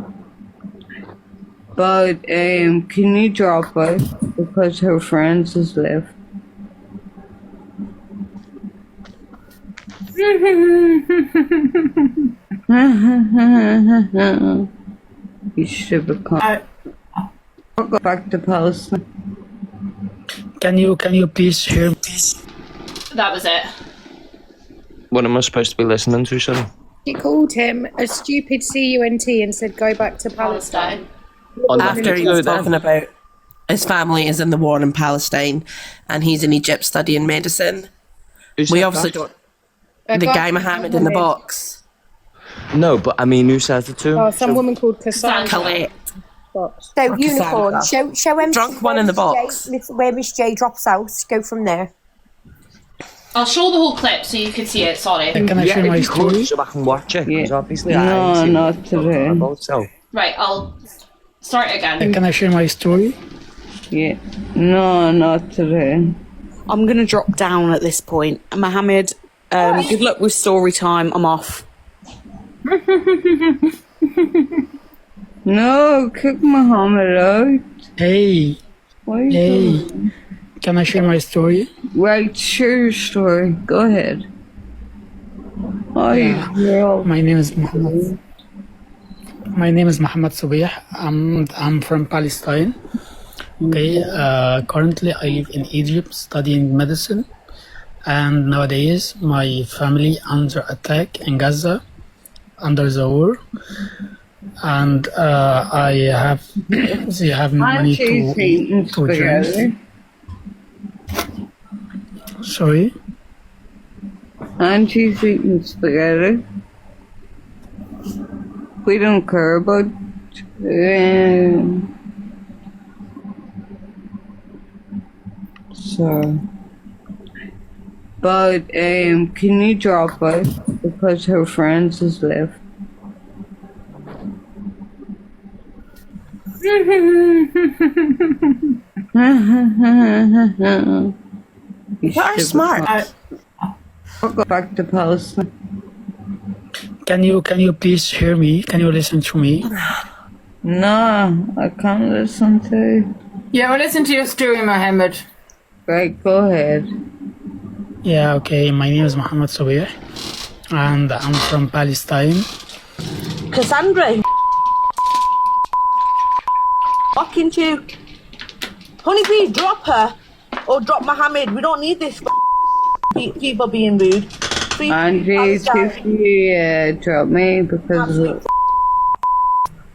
but can you drop it because her friends has left. You should become I'll go back to Palestine. Can you please hear me? That was it. What am I supposed to be listening to, sorry? She called him a stupid CUNT and said go back to Palestine. After he was talking about his family is in the war in Palestine and he's in Egypt studying medicine. We obviously don't. The guy Mohammed in the box. No, but I mean, who says it to him? Oh, some woman called Cassandra. Colette. So, Unicorn, show him Drunk one in the box. where Miss J drops out. Go from there. I'll show the whole clip so you can see it. Sorry. Can I share my story? So I can watch it, because obviously No, I not today. Right, I'll start again. Can I share my story? Yeah. No, not today. I'm going to drop down at this point. Mohammed, good luck with story time. I'm off. No, kick Muhammad out. Hey. What are you Hey. doing? Can I share my story? Right, share your story. Go ahead. Hi, girl. My name is Mohammed. My name is Mohammed Subih. I'm from Palestine. Okay. Currently, I live in Egypt studying medicine, and nowadays my family under attack in Gaza, under the war, and they have no money to drink. Sorry. And she's eating spaghetti. We don't care about. So, but can you drop it because her friends has left? You are smart. I'll go back to Palestine. Can you please hear me? Can you listen to me? No, I can't listen to you. Yeah, well, listen to your story, Mohammed. Right, go ahead. Yeah, okay. My name is Mohammed Subih, and I'm from Palestine. Cassandra, fucking you. Honey, please drop her or drop Mohammed. We don't need this people being rude. Angie, if you drop me because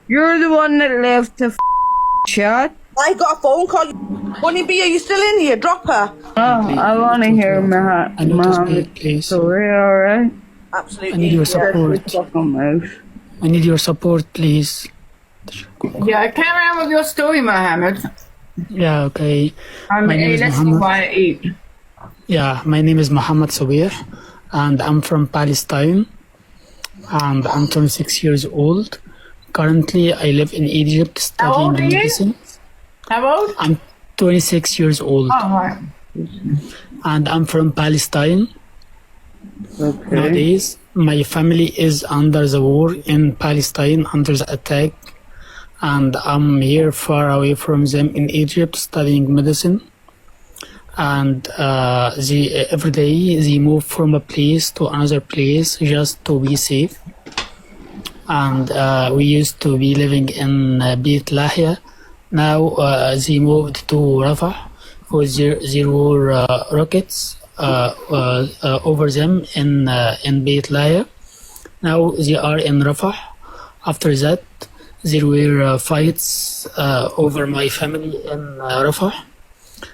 you're the one that left the chat. I got a phone call. Honey B, are you still in here? Drop her. Oh, I want to hear Mohammed's story, alright? Absolutely. I need your support. I need your support, please. Yeah, I came around with your story, Mohammed. Yeah, okay. My name is Mohammed. Yeah, my name is Mohammed Subih, and I'm from Palestine, and I'm 26 years old. Currently, I live in Egypt studying medicine. How old? I'm 26 years old. Oh, right. And I'm from Palestine. Okay. Nowadays, my family is under the war in Palestine, under the attack, and I'm here far away from them in Egypt studying medicine. And every day they move from a place to another place just to be safe. And we used to be living in Beit Lahia. Now they moved to Rafah because there were rockets over them in Beit Lahia. Now they are in Rafah. After that, there were fights over my family in Rafah.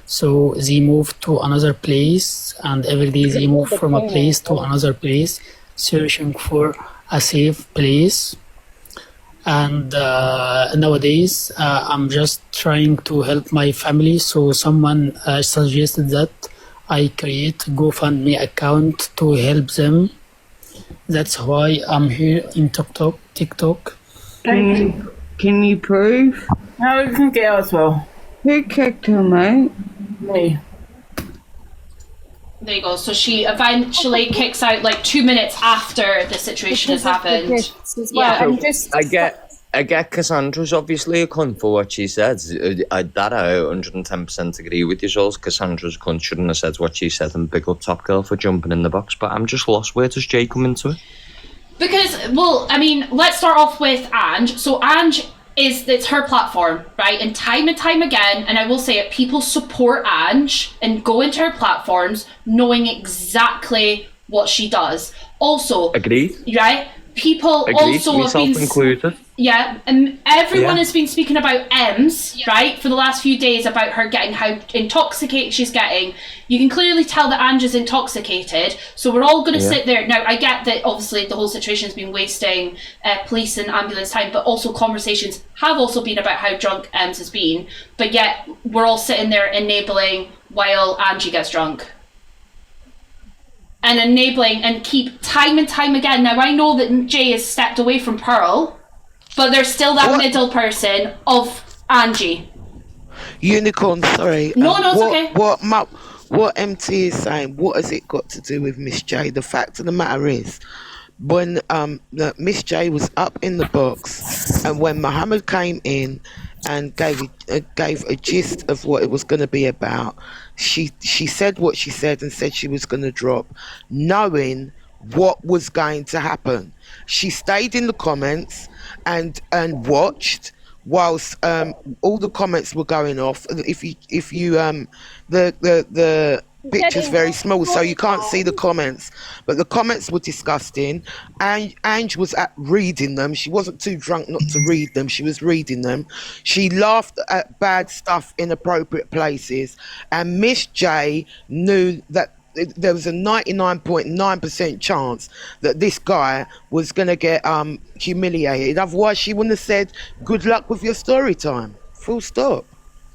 So they moved to another place, and every day they move from a place to another place, searching for a safe place. And nowadays, I'm just trying to help my family. So someone suggested that I create a GoFundMe account to help them. That's why I'm here in TikTok. Can you prove? No, we can get as well. Who kicked him out? Me. There you go. So she eventually kicks out like 2 minutes after the situation has happened. Yeah, I get Cassandra's obviously a cunt for what she said. I 110% agree with you, Souls. Cassandra's a cunt, shouldn't have said what she said, and big up Top Girl for jumping in the box. But I'm just lost. Where does Jay come into it? Because, well, I mean, let's start off with Ange. So Ange it's her platform, right? And time again, and I will say it, people support Ange and go into her platforms knowing exactly what she does. Also, agreed, right? People agreed, also have myself been included. Yeah, and everyone has been speaking about Ems, right, for the last few days about her getting how intoxicated she's getting. You can clearly tell that Ange is intoxicated, so we're all going to sit there. Now, I get that obviously the whole situation has been wasting police and ambulance time, but also conversations have also been about how drunk Ems has been, but yet we're all sitting there enabling while Angie gets drunk. And enabling and keep time and time again. Now, I know that Jay has stepped away from Pearl, but there's still that middle person of Angie. Unicorn, sorry. No, it's okay. What MT is saying, what has it got to do with Miss J? The fact of the matter is, when Miss J was up in the box, and when Mohammed came in and gave a gist of what it was going to be about, she said what she said and said she was going to drop, knowing what was going to happen. She stayed in the comments and watched whilst all the comments were going off. If you the picture's very small, so you can't see the comments, but the comments were disgusting. And Ange was reading them. She wasn't too drunk not to read them. She was reading them. She laughed at bad stuff in appropriate places, and Miss J knew that there was a 99.9% chance that this guy was going to get humiliated. Otherwise, she wouldn't have said, "Good luck with your story time." Full stop.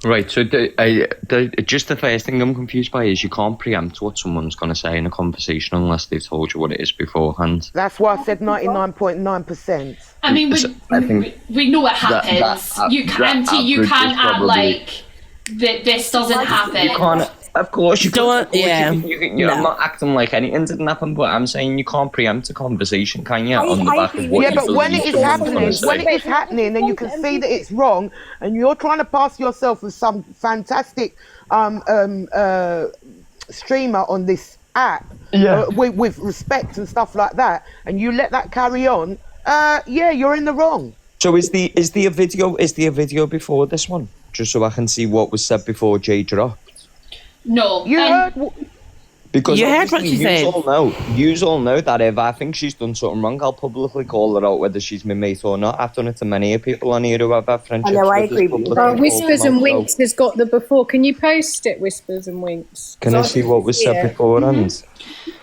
Right, so just the first thing I'm confused by is you can't preempt what someone's going to say in a conversation unless they've told you what it is beforehand. That's why I said 99.9%. I mean, we know what happens. You can't act like this doesn't happen. You can't. Of course, you don't. Yeah, I'm not acting like anything didn't happen, but I'm saying you can't preempt a conversation, can you? On the back of what but when it is happening, and you can see that it's wrong, and you're trying to pass yourself as some fantastic streamer on this app, with respect and stuff like that, and you let that carry on, you're in the wrong. So is the video before this one? Just so I can see what was said before Jay dropped. No, you heard. Because you heard what she said. You all know that if I think she's done something wrong, I'll publicly call her out, whether she's my mate or not. I've done it to many people on here who have had friendships. I know, I agree with you. Whispers and Winks has got the before. Can you post it, Whispers and Winks? Can I see what was said beforehand?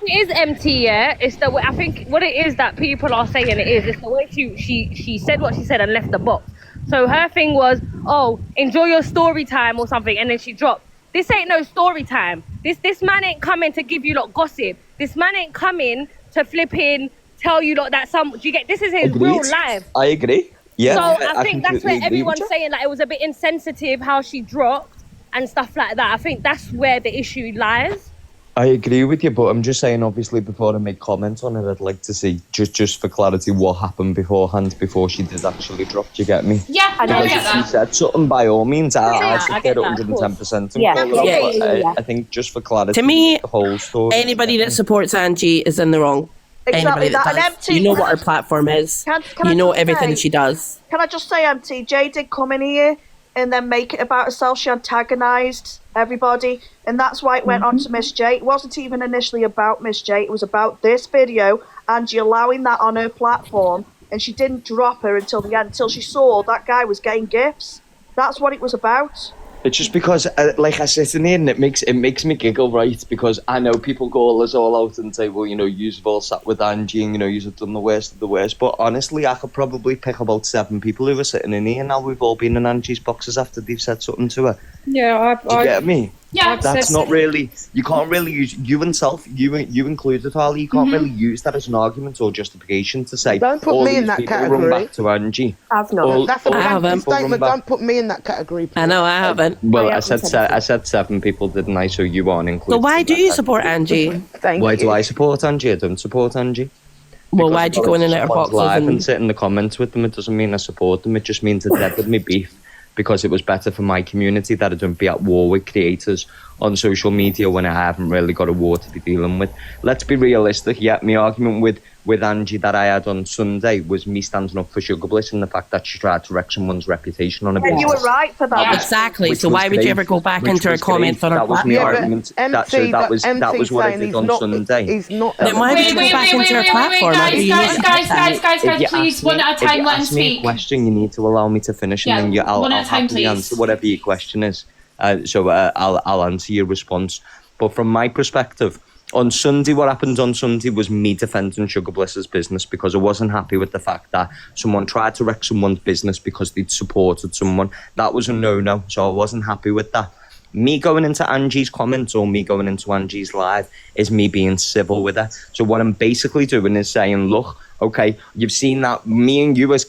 It is empty, yeah. It's the way, I think what it is that people are saying it's the way she said what she said and left the box. So her thing was, oh, enjoy your story time or something, and then she dropped. This ain't no story time. This man ain't coming to give you lot gossip. This man ain't coming to flipping tell you lot that do you get? This is his real life. I agree. Yeah. So I think that's where everyone's saying like it was a bit insensitive how she dropped and stuff like that. I think that's where the issue lies. I agree with you, but I'm just saying, obviously, before I make comments on it, I'd like to see, just for clarity, what happened beforehand, before she did actually drop. Do you get me? Yeah, I get that. If she said something, by all means, I'll take it 110%. Yeah. I think just for clarity, to me, the whole story. Anybody that supports Angie is in the wrong. Exactly Anybody that does. You know what her platform is. Can you know I everything say, she does. Can I just say, MT, Jay did come in here and then make it about herself. She antagonised everybody, and that's why it went on to Miss J. It wasn't even initially about Miss J. It was about this video and she allowing that on her platform, and she didn't drop her until the end, until she saw that guy was getting gifts. That's what it was about. It's just because, like I sit in here and it makes me giggle, right? Because I know people call us all out and say, well, you've all sat with Angie and, you've done the worst of the worst. But honestly, I could probably pick about 7 people who are sitting in here now. We've all been in Angie's boxes after they've said something to her. Yeah, Do you get me? Yeah, that's not really. You can't really use you included, Harley. You can't really use that as an argument or justification to say. Don't put me in that category. Run back to Angie. I've not. That's a blanket statement. Don't put me in that category. Please. I know I haven't. Well, I said 7 people, didn't I? So you aren't included. So why do you support Angie? Why do I support Angie? I don't support Angie. Well, why do you go in and out of boxes and sit in the comments with them? It doesn't mean I support them. It just means it's dead with me beef. Because it was better for my community that I don't be at war with creators on social media when I haven't really got a war to be dealing with. Let's be realistic. Yeah, my argument with Angie that I had on Sunday was me standing up for Sugar Bliss and the fact that she tried to wreck someone's reputation on a And you were right for that. Exactly. So why would you ever go back into her comments on her platform? That was my argument. That was what I did on Sunday. Then why would you go back into her platform? Guys, please, one at a time, let him speak. If you ask me a question, you need to allow me to finish, and then I'll happily answer whatever your question is. So I'll answer your response. But from my perspective, on Sunday, what happened on Sunday was me defending Sugar Bliss's business because I wasn't happy with the fact that someone tried to wreck someone's business because they'd supported someone. That was a no-no, so I wasn't happy with that. Me going into Angie's comments or me going into Angie's live is me being civil with her. So what I'm basically doing is saying, look, okay, you've seen that me and you as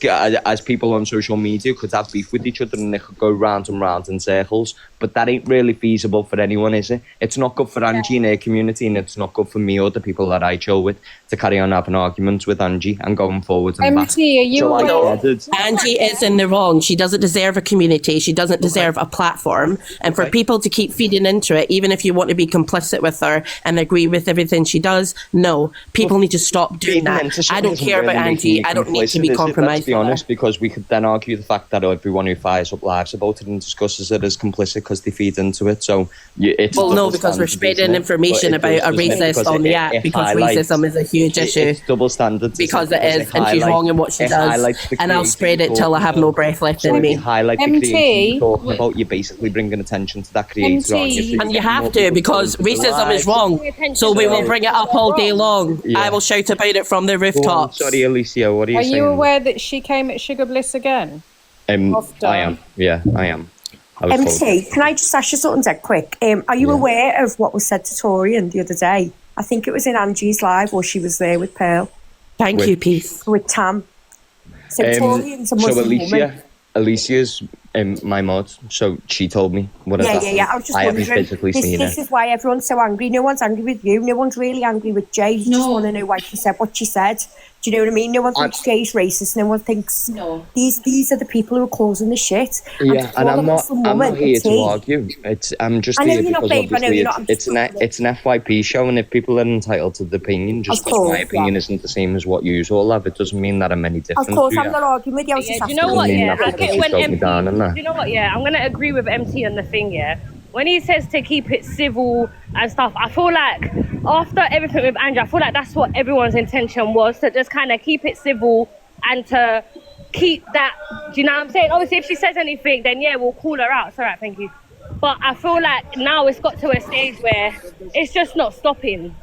people on social media could have beef with each other and they could go round and round in circles, but that ain't really feasible for anyone, is it? It's not good for Angie and her community, and it's not good for me or the people that I chill with. to carry on having arguments with Angie and going forward and back. MT, are you So aware? Angie is in the wrong. She doesn't deserve a community. She doesn't deserve a platform. And for people to keep feeding into it, even if you want to be complicit with her and agree with everything she does, no. People need to stop doing that. I don't care about Angie. I don't need to be compromised. Let's be honest, because we could then argue the fact that everyone who fires up lives about it and discusses it is complicit because they feed into it. So it's no, because we're spreading information about a racist on the app because racism is a huge issue. It's double standards. Because it is, and she's wrong in what she does. And I'll spread it till I have no breath left in me. Highlight the creator you're talking about, you're basically bringing attention to that creator. And you have to, because racism is wrong. So we will bring it up all day long. Yeah. I will shout about it from the rooftops. Sorry, Alicia, what are you saying? Are you aware that she came at Sugar Bliss again? I am. Yeah, I am. MC, can I just ask you something dead quick? Are you aware of what was said to Torian the other day? I think it was in Angie's live, or she was there with Pearl. Thank you, Peace. With Tam. So Torian's a Muslim woman. Alicia's my mod, so she told me what had happened. I was just wondering. This is why everyone's so angry. No one's angry with you. No one's really angry with Jay. You just want to know why she said what she said. Do you know what I mean? No one thinks Jay's racist. No one thinks these are the people who are causing the shit. Yeah, and I'm not here to argue. I'm just here because obviously it's an FYP show, and if people are entitled to the opinion, just because my opinion isn't the same as what you all have, it doesn't mean that I'm any different. Of course, I'm not arguing with you. Do you know what? Yeah, I get when MT. Do you know what? Yeah, I'm gonna agree with MT on the thing. Yeah. When he says to keep it civil and stuff, I feel like after everything with Andrew, I feel like that's what everyone's intention was, to just kind of keep it civil and to keep that, do you know what I'm saying? Obviously, if she says anything, then yeah, we'll call her out. It's all right, thank you. But I feel like now it's got to a stage where it's just not stopping.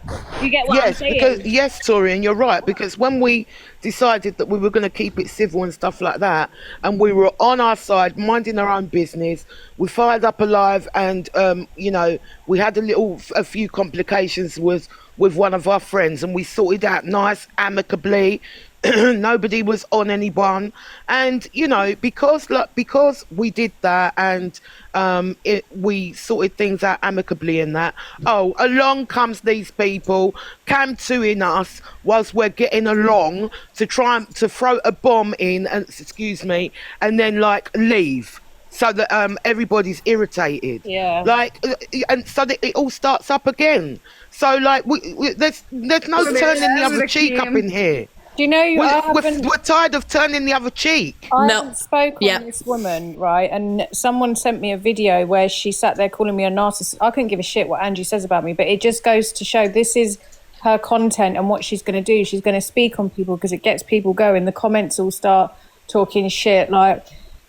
You get what I'm saying? Yes, Tori, and you're right, because when we decided that we were going to keep it civil and stuff like that, and we were on our side, minding our own business, we fired up a live, and, we had a few complications with one of our friends, and we sorted out nice, amicably. Nobody was on anyone, and because we did that, and we sorted things out amicably in that. Oh, along comes these people camping us whilst we're getting along to try to throw a bomb in, and and then leave. So that everybody's irritated. Yeah. And so that it all starts up again. So there's no turning the other cheek up in here. Do you know we're tired of turning the other cheek? I haven't spoken on this woman, right? And someone sent me a video where she sat there calling me a narcissist. I couldn't give a shit what Angie says about me, but it just goes to show this is her content and what she's going to do. She's going to speak on people because it gets people going. The comments all start talking shit.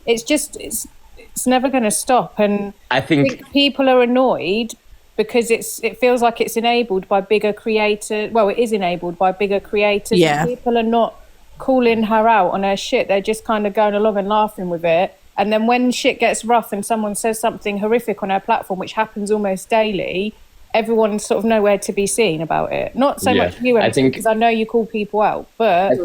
It's never going to stop. And I think people are annoyed because it feels like it's enabled by bigger creators. Well, it is enabled by bigger creators. Yeah. And people are not calling her out on her shit. They're just kind of going along and laughing with it. And then when shit gets rough and someone says something horrific on her platform, which happens almost daily, everyone's sort of nowhere to be seen about it. Not so much you, because I know you call people out, but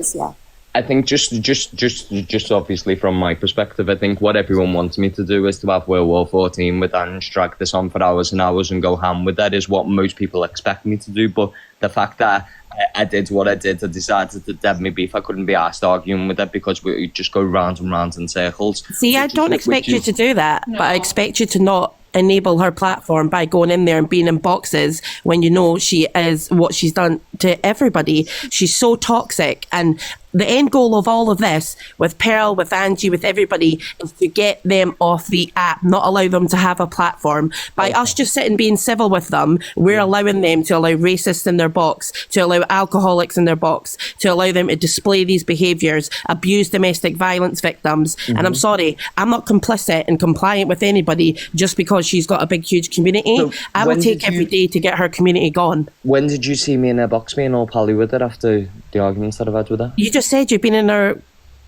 I think just obviously from my perspective, I think what everyone wants me to do is to have World War 14 with Ange, drag this on for hours and hours and go ham with that is what most people expect me to do. But the fact that I did what I did, I decided to dead me beef. I couldn't be asked arguing with it because we just go round and round in circles. See, I don't expect you to do that, but I expect you to not enable her platform by going in there and being in boxes when you know she is what she's done to everybody. She's so toxic, and the end goal of all of this with Pearl, with Angie, with everybody is to get them off the app, not allow them to have a platform. By us just sitting being civil with them, we're allowing them to allow racists in their box, to allow alcoholics in their box, to allow them to display these behaviours, abuse domestic violence victims. And I'm sorry, I'm not complicit and compliant with anybody just because she's got a big, huge community. So I will take every day to get her community gone. When did you see me in her box being all pally with it after the arguments that I've had with her? You just said you've been in her.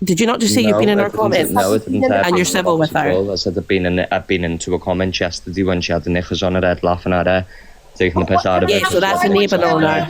Did you not just say you've been in her comments? No, I didn't. And you're civil with her. I said I've been into a comment yesterday when she had the knickers on her head, laughing at her, taking the piss out of her. Yeah, so that's enabling her.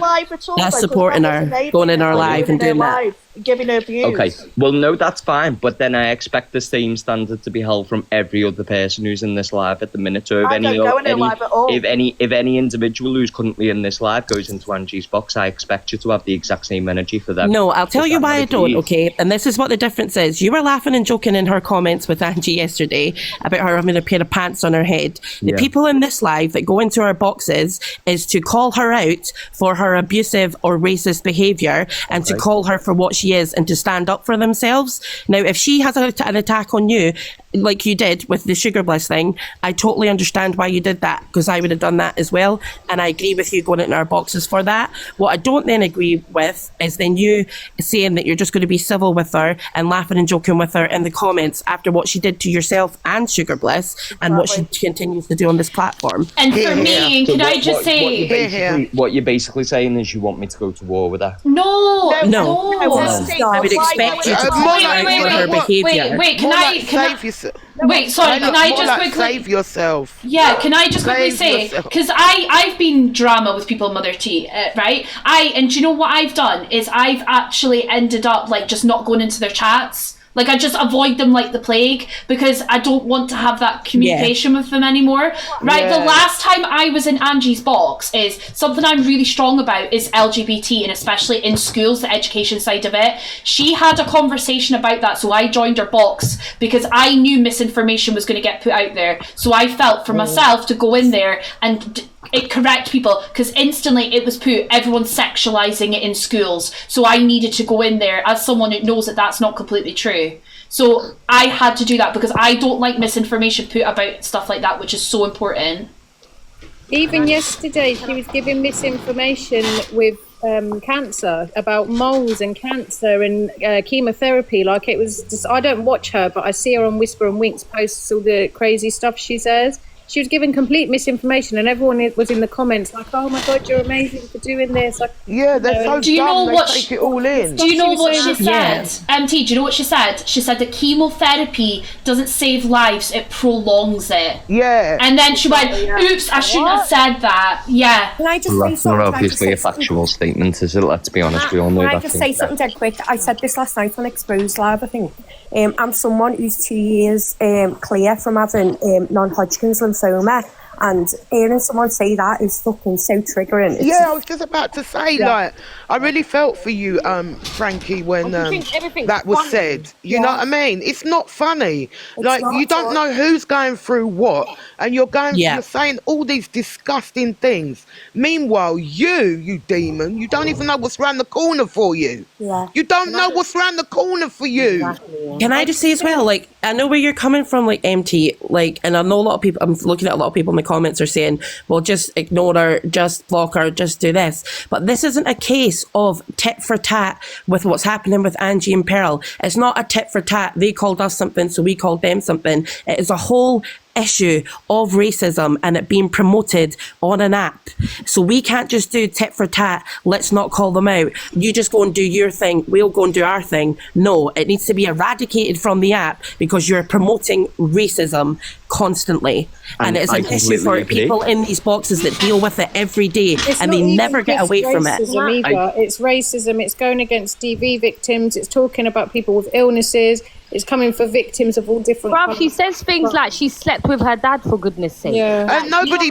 That's supporting her, going in her live and doing that. giving her views. Okay, well, no, that's fine, but then I expect the same standard to be held from every other person who's in this live at the minute. So I don't go in her live at all. if any individual who's currently in this live goes into Angie's box, I expect you to have the exact same energy for them. No, I'll tell you why I don't, okay? And this is what the difference is. You were laughing and joking in her comments with Angie yesterday about her having a pair of pants on her head. The people in this live that go into her boxes is to call her out for her abusive or racist behaviour and to call her for what she is and to stand up for themselves. Now, if she has an attack on you, like you did with the Sugar Bliss thing, I totally understand why you did that, because I would have done that as well, and I agree with you going into our boxes for that. What I don't then agree with is then you saying that you're just going to be civil with her and laughing and joking with her in the comments after what she did to yourself and Sugar Bliss and what she continues to do on this platform. And for me, can I just say... What you're basically saying is you want me to go to war with her? No. I would expect you to call out for her behaviour. Wait, can I... Wait, sorry, can I just quickly... Save yourself. Yeah, can I just quickly say, because I've been drama with people in Mother T, right? And do you know what I've done is I've actually ended up like just not going into their chats. Like, I just avoid them like the plague because I don't want to have that communication with them anymore. Right? The last time I was in Angie's box is something I'm really strong about is LGBT, and especially in schools, the education side of it. She had a conversation about that, so I joined her box because I knew misinformation was going to get put out there. So I felt for myself to go in there and correct people, because instantly it was put, everyone's sexualizing it in schools. So I needed to go in there as someone who knows that that's not completely true. So I had to do that because I don't like misinformation put about stuff like that, which is so important. Even yesterday, she was giving misinformation with cancer, about moles and cancer and chemotherapy. Like, it was just, I don't watch her, but I see her on Whisper and Winks posts all the crazy stuff she says. She was giving complete misinformation, and everyone was in the comments like, "Oh my God, you're amazing for doing this!" Like, yeah, they're so do you know dumb. What they take it all in. Do you know what she said? MT, do you know what she said? She said that chemotherapy doesn't save lives; it prolongs it. Yeah. And then she went, "Oops, I shouldn't have said that." Yeah. Can I just Well, say that's not something? obviously a factual statement, is it? Let's be honest, we all know Can I that. just say something dead quick? I said this last night on Exposed Live, I think. I'm someone who's 2 years clear from having non-Hodgkin's lymphoma. And hearing someone say that is fucking so triggering. I was just about to say, like, I really felt for you, Frankie, when that was said. You know what I mean? It's not funny. Like, you don't know who's going through what, and you're saying all these disgusting things. Meanwhile, you demon, you don't even know what's around the corner for you. Yeah. You don't know what's around the corner for you. Exactly. Can I just say as well, like, I know where you're coming from, like, MT, like, and I know a lot of people, I'm looking at a lot of people in the comments are saying, well, just ignore her, just block her, just do this. But this isn't a case of tit for tat with what's happening with Angie and Pearl. It's not a tit for tat. They called us something, so we called them something. It is a whole issue of racism and it being promoted on an app. So we can't just do tit for tat, let's not call them out. You just go and do your thing, we'll go and do our thing. No, it needs to be eradicated from the app because you're promoting racism constantly. And it's an issue for people in these boxes that deal with it every day and they never get away from it. It's racism, it's going against DV victims, it's talking about people with illnesses, it's coming for victims of all different Bruv, she says things like she slept with her dad, for goodness sake. Yeah. And nobody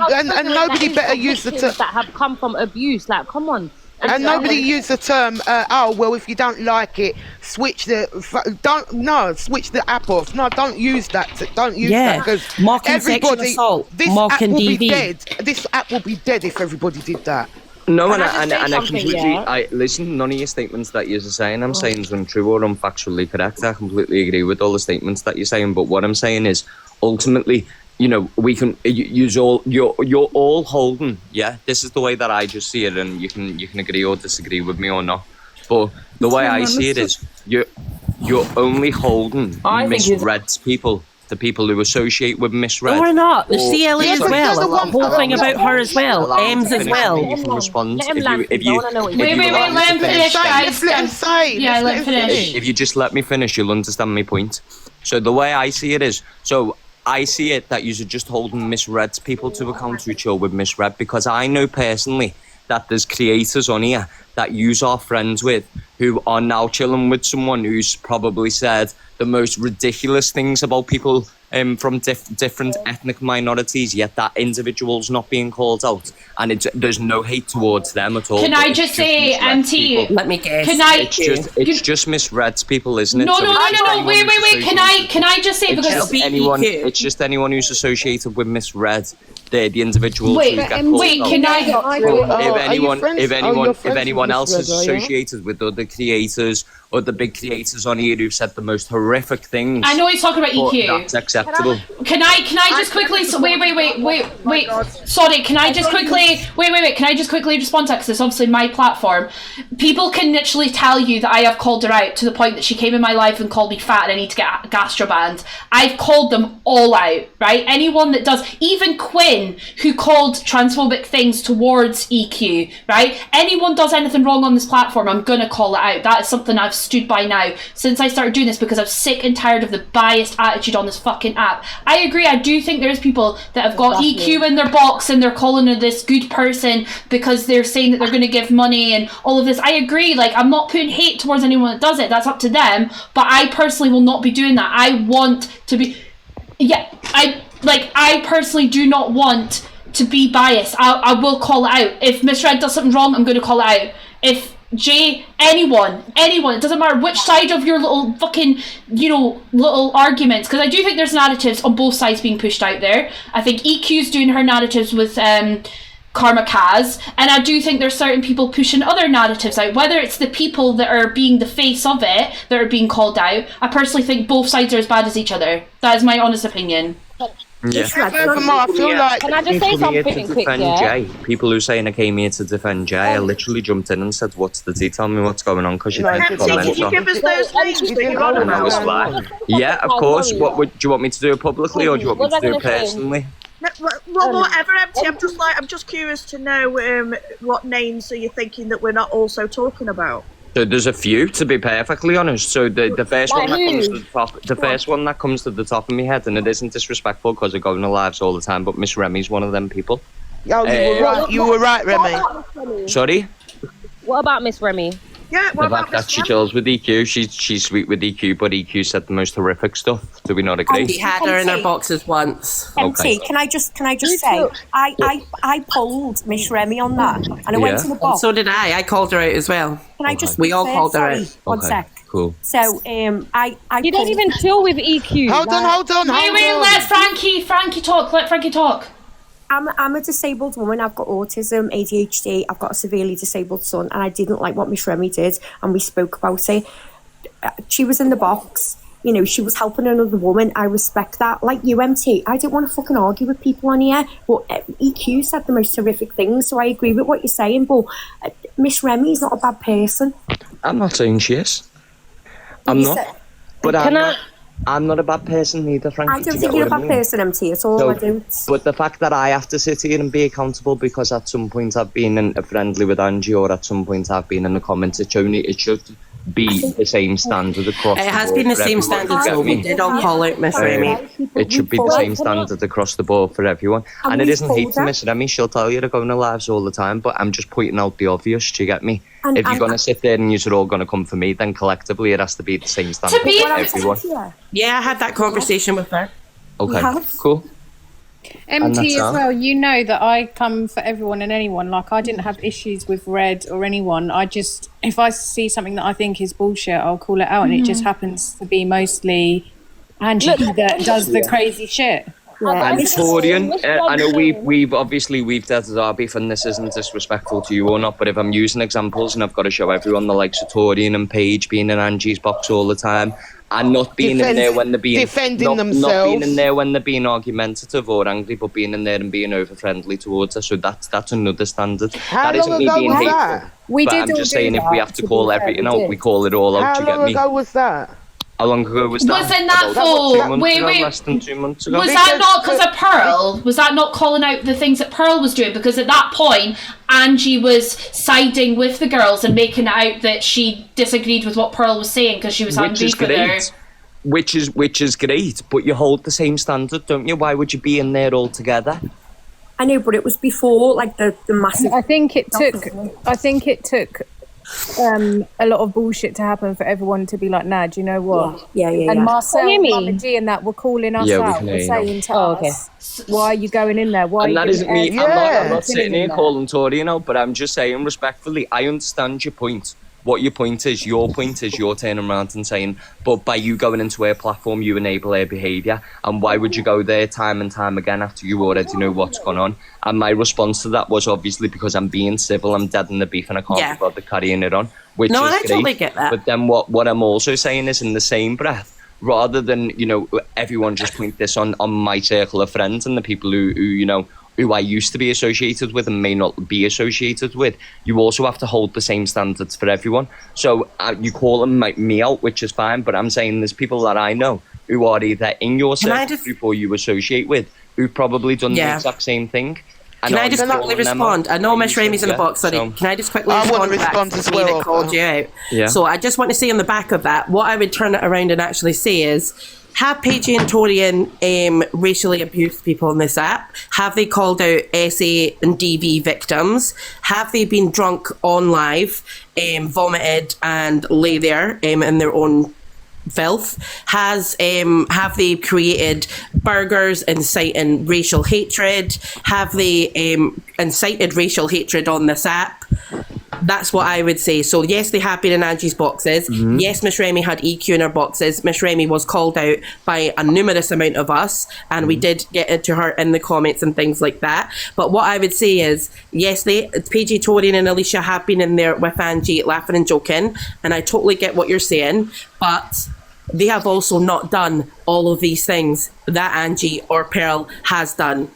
better use the term that have come from abuse. Like, come on. And nobody use the term, if you don't like it, switch the app off. No, don't use that. Don't use that because sexual assault, this app will be dead. This app will be dead if everybody did that. No, and I completely, listen, none of your statements that you're saying, I'm saying is untrue or unfactually correct. I completely agree with all the statements that you're saying, but what I'm saying is, ultimately, you know, we can use you're all holding, this is the way that I just see it, and you can agree or disagree with me or not, but the way I see it is, you're only holding misread people. The people who associate with misread. No, we're not. The CLA as well. The whole thing about her as well. Ems as well. You can respond. Wait, let him finish, guys. Yeah, let him finish. If you just let me finish, you'll understand my point. So the way I see it is, I see it that you're just holding misread people to account who chill with misread, because I know personally that there's creators on here that yous are friends with who are now chilling with someone who's probably said the most ridiculous things about people from different ethnic minorities, yet that individual's not being called out, and there's no hate towards them at all. Can I just say, MT? Let me guess. It's just misreads people, isn't it? No. Wait. Can I just say, it's just anyone who's associated with misread. They're the individuals who get called out. Can If anyone else is associated with other creators or the big creators on here who've said the most horrific things, I know he's talking about EQ. That's acceptable. Can I just quickly? Wait. Sorry. Can I just quickly? Wait. Can I just quickly respond to that? Because it's obviously my platform. People can literally tell you that I have called her out to the point that she came in my life and called me fat and I need to get gastro banned. I've called them all out, right? Anyone that does, even Quinn, who called transphobic things towards EQ, right? Anyone does anything wrong on this platform, I'm gonna call it out. That is something I've stood by now since I started doing this, because I'm sick and tired of the biased attitude on this fucking app. I agree, I do think there's people that have got EQ in their box and they're calling her this good person because they're saying that they're gonna give money and all of this. I agree, like, I'm not putting hate towards anyone that does it, that's up to them, but I personally will not be doing that. I want to be, I personally do not want to be biased. I will call it out. If Miss Red does something wrong, I'm going to call it out. If Jay, anyone, it doesn't matter which side of your little fucking, little arguments, because I do think there's narratives on both sides being pushed out there. I think EQ's doing her narratives with Karma Kaz, and I do think there's certain people pushing other narratives out, whether it's the people that are being the face of it that are being called out. I personally think both sides are as bad as each other. That is my honest opinion. Yeah. I feel like, can I just say something quick? Jay. People who saying I came here to defend Jay, I literally jumped in and said, "What's the tea? Tell me what's going on." Because you can you give us those names that you're on about? Yeah, of course. Do you want me to do it publicly or do you want me to do it personally? Well, whatever, MT. I'm just curious to know what names are you thinking that we're not also talking about? So there's a few, to be perfectly honest. So the first one that comes to the top, one that comes to the top of my head, and it isn't disrespectful because I go in the lives all the time, but Miss Remy's one of them people. Oh, you were right, Remy. Sorry? What about Miss Remy? Yeah, the fact that she chills with EQ, she's sweet with EQ, but EQ said the most horrific stuff. Do we not agree? She had her in her boxes once. MT, can I just say, I polled Miss Remy on that, and I went to the box. So did I. I called her out as well. Can I just? We all called her out. One sec. Cool. So, I you don't even chill with EQ. Hold on. Wait, let Frankie talk. Let Frankie talk. I'm a disabled woman. I've got autism, ADHD. I've got a severely disabled son, and I didn't like what Miss Remy did, and we spoke about it. She was in the box. She was helping another woman. I respect that. Like you, MT, I don't want to fucking argue with people on here, but EQ said the most horrific things, so I agree with what you're saying, but Miss Remy's not a bad person. I'm not saying she is. I'm not. But I'm not a bad person either, Frankie. I don't think you're a bad person, MT, at all. I don't. But the fact that I have to sit here and be accountable because at some point I've been friendly with Angie, or at some point I've been in the comments, it should be the same standard across the board. It has been the same standard, so we did all call out Miss Remy. It should be the same standard across the board for everyone. And it isn't hate to Miss Remy, she'll tell you to go in her lives all the time, but I'm just pointing out the obvious, do you get me? If you're going to sit there and you're all going to come for me, then collectively it has to be the same standard for everyone. Yeah, I had that conversation with her. Okay, cool. MT as well, you know that I come for everyone and anyone. Like, I didn't have issues with Red or anyone. If I see something that I think is bullshit, I'll call it out, and it just happens to be mostly Angie that does the crazy shit. And Torian, I know we've dated our beef, and this isn't disrespectful to you or not, but if I'm using examples and I've got to show everyone the likes of Torian and Paige being in Angie's box all the time, and not being in there when they're being defending themselves, not being in there when they're being argumentative or angry, but being in there and being over friendly towards her. So that's another standard. How that isn't me being hateful. I'm just saying, if we have to call everything out, we call it all out. How long ago was that? How long ago was that? Wasn't that for less than 2 months ago? Was that not because of Pearl? Was that not calling out the things that Pearl was doing? Because at that point, Angie was siding with the girls and making it out that she disagreed with what Pearl was saying because she was having beef with her. Which is great, but you hold the same standard, don't you? Why would you be in there all together? I know, but it was before, like, the massive... I think it took a lot of bullshit to happen for everyone to be like, nah, do you know what? Yeah. And Marcel, Can you hear me? Mama G and that were calling us Yeah, we out. can We're hear you now. saying to us, why are you going in there? Why And are that you isn't doing me. air- I'm not killing sitting here in there? calling Tory, you know, but I'm just saying respectfully, I understand your point. What your point is you're turning around and saying, but by you going into her platform, you enable her behaviour. And why would you go there time and time again after you already know what's gone on? And my response to that was obviously because I'm being civil, I'm dead in the beef and I can't be bothered carrying it on, which No, is I great. totally get that. But then what I'm also saying is in the same breath, rather than, you know, everyone just point this on my circle of friends and the people who you know, who I used to be associated with and may not be associated with, you also have to hold the same standards for everyone. So you call them me out, which is fine, but I'm saying there's people that I know who are either in your circle group or you associate with who've probably done the exact same thing. Can I just quickly respond? I know Miss Ramey's in the box, sorry. Can I just quickly respond as to me that called you out? Yeah. So I just want to say on the back of that, what I would turn it around and actually say is, have Paigey and Torian racially abused people on this app? Have they called out SA and DV victims? Have they been drunk on live, vomited and lay there in their own filth? Have they created burgers inciting racial hatred? Have they incited racial hatred on this app? That's what I would say. So yes, they have been in Angie's boxes. Yes, Miss Remy had EQ in her boxes. Miss Remy was called out by a numerous amount of us, and we did get into her in the comments and things like that. But what I would say is, yes, Paigey, Torian and Alicia have been in there with Angie laughing and joking, and I totally get what you're saying, but they have also not done all of these things that Angie or Pearl has done.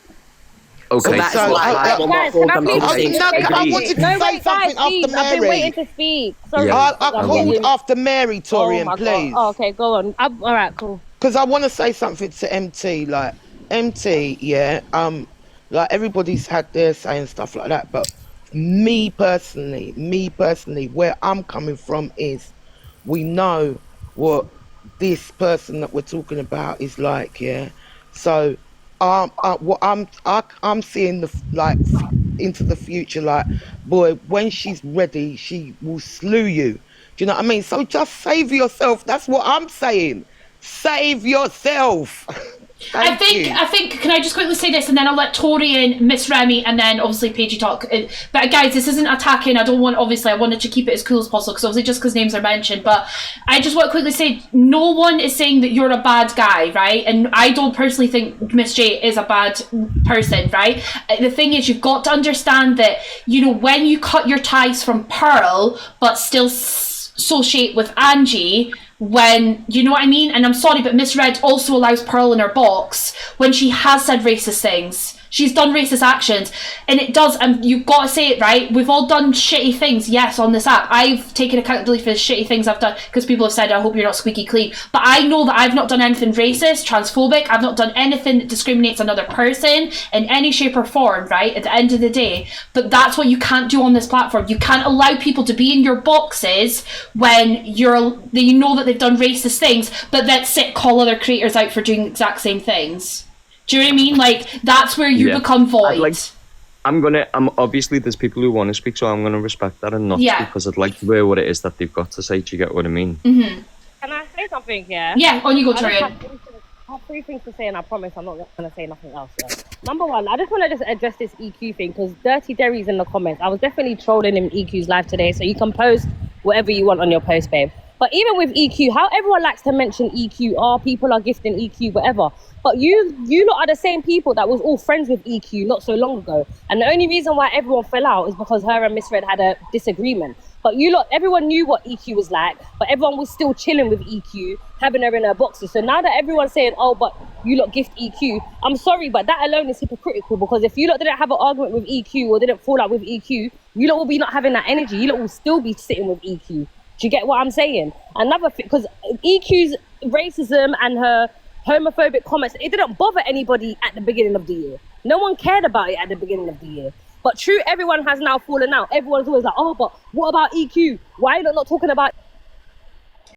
Okay. So that's why I will not hold them to the same standard. I wanted to say something after Mary. I've been waiting to speak. Sorry. I called after Mary, Torian, my please. God. Oh, okay, go on. All right, cool. Because I want to say something to MT. Like, MT, yeah, like everybody's had their say and stuff like that. But me personally, where I'm coming from is, we know what this person that we're talking about is like, yeah. So what I'm seeing into the future, like, boy, when she's ready, she will slew you. Do you know what I mean? So just save yourself. That's what I'm saying. Save yourself. I think. Can I just quickly say this, and then I'll let Tori and Miss Remy, and then obviously Paigey talk. But guys, this isn't attacking. I wanted to keep it as cool as possible, because obviously just because names are mentioned. But I just want to quickly say, no one is saying that you're a bad guy, right? And I don't personally think Miss J is a bad person, right? The thing is, you've got to understand that, you know, when you cut your ties from Pearl, but still associate with Angie, when, you know what I mean? And I'm sorry, but Miss Red also allows Pearl in her box when she has said racist things. She's done racist actions, and it does, and you've got to say it, right? We've all done shitty things, yes, on this app. I've taken accountability for the shitty things I've done, because people have said, I hope you're not squeaky clean. But I know that I've not done anything racist, transphobic. I've not done anything that discriminates another person in any shape or form, right? At the end of the day. But that's what you can't do on this platform. You can't allow people to be in your boxes when you know that they've done racist things, but then call other creators out for doing the exact same things. Do you know what I mean? Like, that's where you become void. I'm obviously, there's people who want to speak, so I'm going to respect that and not because I'd like to hear what it is that they've got to say. Do you get what I mean? Mm-hmm. Can I say something, yeah? Yeah, on you go, Torian. I have three things to say, and I promise I'm not going to say nothing else. Yeah? Number one, I just want to address this EQ thing, because Dirty Derry's in the comments. I was definitely trolling him EQ's live today, so you can post whatever you want on your post, babe. But even with EQ, how everyone likes to mention EQ, people are gifting EQ, whatever. But you lot are the same people that was all friends with EQ not so long ago. And the only reason why everyone fell out is because her and Miss Red had a disagreement. But you lot, everyone knew what EQ was like, but everyone was still chilling with EQ, having her in her boxes. So now that everyone's saying, oh, but you lot gift EQ, I'm sorry, but that alone is hypocritical, because if you lot didn't have an argument with EQ or didn't fall out with EQ, you lot will be not having that energy. You lot will still be sitting with EQ. Do you get what I'm saying? Another thing, because EQ's racism and her homophobic comments, it didn't bother anybody at the beginning of the year. No one cared about it at the beginning of the year. But true, everyone has now fallen out. Everyone's always like, oh, but what about EQ? Why are you not talking about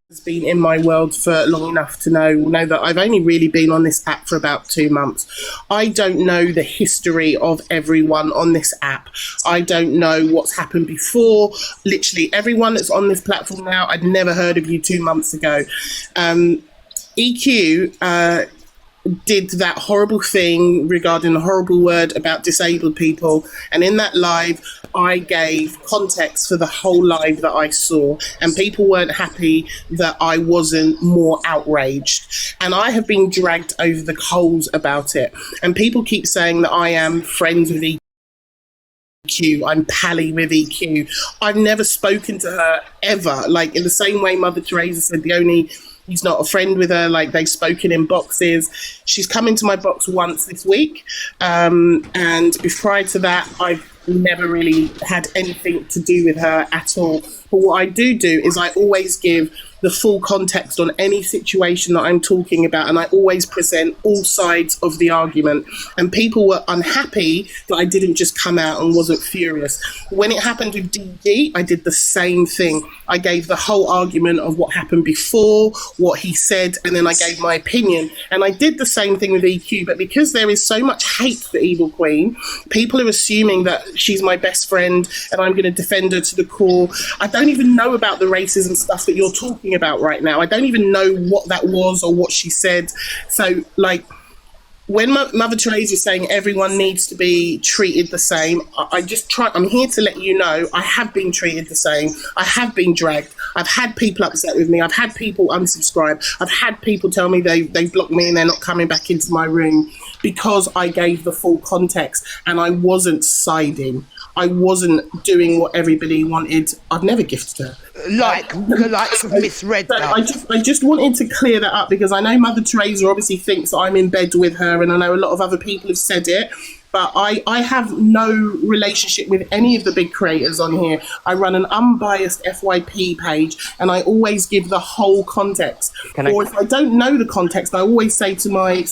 has been in my world for long enough to know that I've only really been on this app for about 2 months. I don't know the history of everyone on this app. I don't know what's happened before. Literally everyone that's on this platform now, I'd never heard of you 2 months ago. EQ did that horrible thing regarding the horrible word about disabled people, and in that live I gave context for the whole live that I saw, and people weren't happy that I wasn't more outraged, and I have been dragged over the coals about it, and people keep saying that I am friends with EQ, I'm pally with EQ. I've never spoken to her ever, like in the same way Mother Teresa said he's not a friend with her, like they've spoken in boxes. She's come into my box once this week, and prior to that I've never really had anything to do with her at all. But what I do is I always give the full context on any situation that I'm talking about, and I always present all sides of the argument. And people were unhappy that I didn't just come out and wasn't furious. When it happened with DG, I did the same thing. I gave the whole argument of what happened before, what he said, and then I gave my opinion. And I did the same thing with EQ, but because there is so much hate for Evil Queen, people are assuming that she's my best friend and I'm going to defend her to the core. I don't even know about the racism stuff that you're talking about right now. I don't even know what that was or what she said. So, like, when Mother Teresa is saying everyone needs to be treated the same, I'm here to let you know I have been treated the same. I have been dragged. I've had people upset with me. I've had people unsubscribe. I've had people tell me they blocked me and they're not coming back into my room because I gave the full context and I wasn't siding. I wasn't doing what everybody wanted. I've never gifted her. Like misread that. I just wanted to clear that up because I know Mother Teresa obviously thinks I'm in bed with her, and I know a lot of other people have said it, but I have no relationship with any of the big creators on here. I run an unbiased FYP page and I always give the whole context. If I don't know the context, I always say to my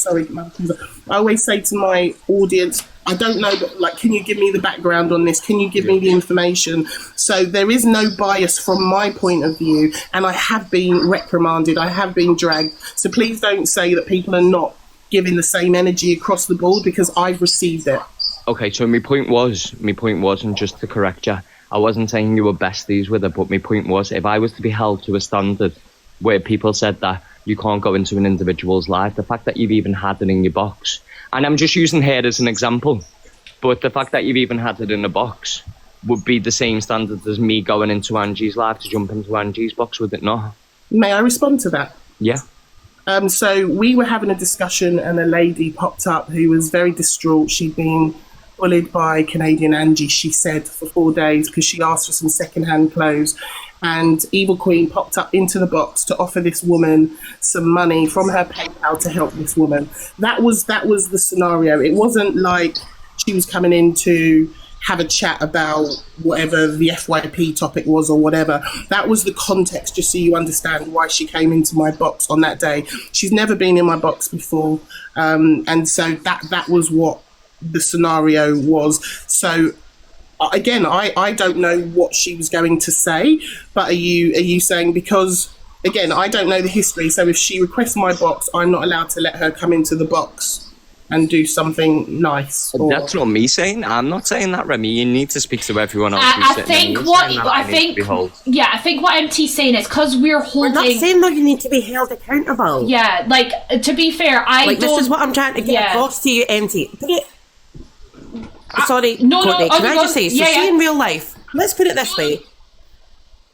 audience, I don't know, but like, can you give me the background on this? Can you give me the information? So there is no bias from my point of view, and I have been reprimanded, I have been dragged. So please don't say that people are not giving the same energy across the board because I've received it. Okay, so my point was, and just to correct you, I wasn't saying you were besties with her, but my point was, if I was to be held to a standard where people said that you can't go into an individual's life, the fact that you've even had it in your box, and I'm just using her as an example, but the fact that you've even had it in a box would be the same standard as me going into Angie's life to jump into Angie's box, would it not? May I respond to that? Yeah. So we were having a discussion and a lady popped up who was very distraught. She'd been bullied by Canadian Angie, she said, for 4 days because she asked for some secondhand clothes. And Evil Queen popped up into the box to offer this woman some money from her PayPal to help this woman. That was the scenario. It wasn't like she was coming in to have a chat about whatever the FYP topic was or whatever. That was the context, just so you understand why she came into my box on that day. She's never been in my box before. And so that was what the scenario was. So again, I don't know what she was going to say, but are you saying, because again, I don't know the history, so if she requests my box, I'm not allowed to let her come into the box and do something nice? That's not me saying. I'm not saying that, Remy. You need to speak to everyone else. I think what MT's saying is because we're holding. We're not saying that you need to be held accountable. Yeah, like to be fair, this is what I'm trying to get across to you, MT. Sorry, no, Courtney, no, can I just say? See in real life. Let's put it this way.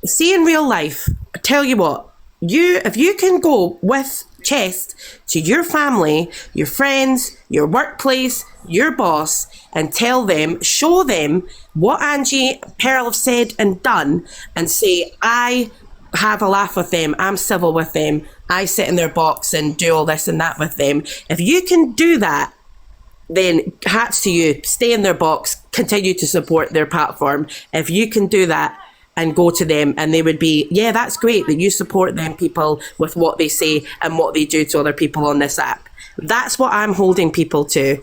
See in real life. I tell you what. If you can go with chest to your family, your friends, your workplace, your boss, and show them what Angie Pearl have said and done, and say, I have a laugh with them, I'm civil with them, I sit in their box and do all this and that with them. If you can do that, then hats to you. Stay in their box, continue to support their platform. If you can do that and go to them, and they would be, yeah, that's great that you support them people with what they say and what they do to other people on this app. That's what I'm holding people to.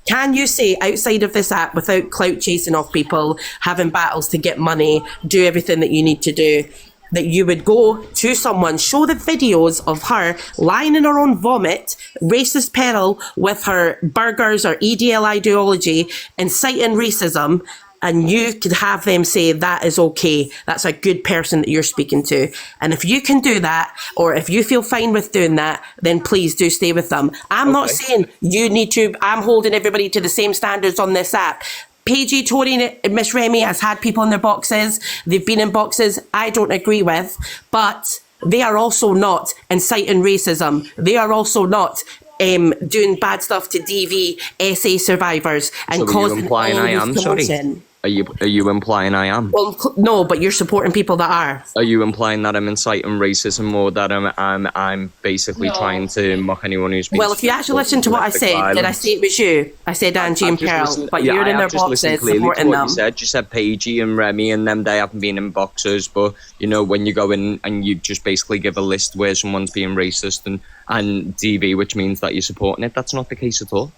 Can you say outside of this app, without clout chasing off people, having battles to get money, do everything that you need to do, that you would go to someone, show the videos of her lying in her own vomit, racist peril with her burgers or EDL ideology, inciting racism, and you could have them say that is okay. That's a good person that you're speaking to. And if you can do that, or if you feel fine with doing that, then please do stay with them. I'm not saying you need to, I'm holding everybody to the same standards on this app. PG, Tori, and Miss Remy has had people in their boxes. They've been in boxes I don't agree with, but they are also not inciting racism. They are also not doing bad stuff to DV, SA survivors and causing implying all I this am? commotion. Sorry. Are you implying I am? Well, no, but you're supporting people that are. Are you implying that I'm inciting racism, or that I'm basically trying to mock anyone who's been... Well, if you actually listen to what I said, did I say it was you? I said Angie and Pearl, but you're in their boxes supporting them. You said Paigey and Remy and them, they haven't been in boxes, but, you know, when you go in and you just basically give a list where someone's being racist and DV, which means that you're supporting it, that's not the case at all.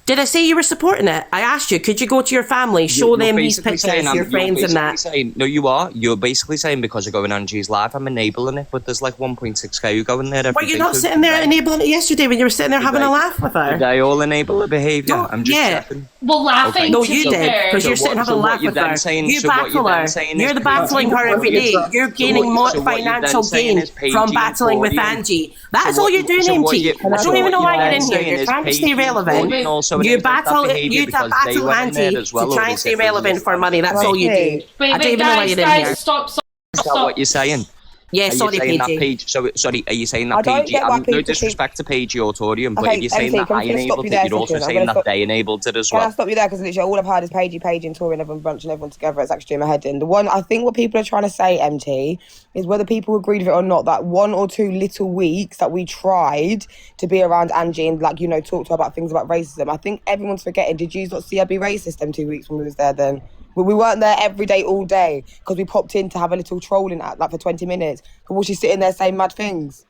Did I say you were supporting it? I asked you, could you go to your family, show them these pictures, your friends and that? No, you are. You're basically saying because I go in Angie's live, I'm enabling it, but there's like 1.6k who go in there every day. Were you not sitting there enabling it yesterday when you were sitting there having a laugh with her? Did they all enable the behaviour? No, I'm just checking. Well, laughing. Okay. No, you did, because you're sitting having a laugh with her. You battle her. You're the battling her every day. You're gaining more financial gain from battling with Angie. That's all you're doing, MT. I don't even know why you're in here. You're trying to stay relevant. You battle Angie to try and stay relevant for money. That's all you do. I don't even know why you're in here. Stop. Is that what you're saying? Yeah, sorry, PG. Sorry, are you saying that PG? No disrespect to PG or Torium, but if you're saying that I enabled it, you're also saying that they enabled it as well. Can I stop you there? Because literally all I've had is Paige and Tori and everyone bunching everyone together. It's actually doing my head in. The one, I think what people are trying to say, MT, is whether people agreed with it or not, that 1 or 2 little weeks that we tried to be around Angie and, like, you know, talk to her about things about racism, I think everyone's forgetting, did you not see her be racist them 2 weeks when we was there then? We weren't there every day, all day, because we popped in to have a little trolling at, like, for 20 minutes. But was she sitting there saying mad things?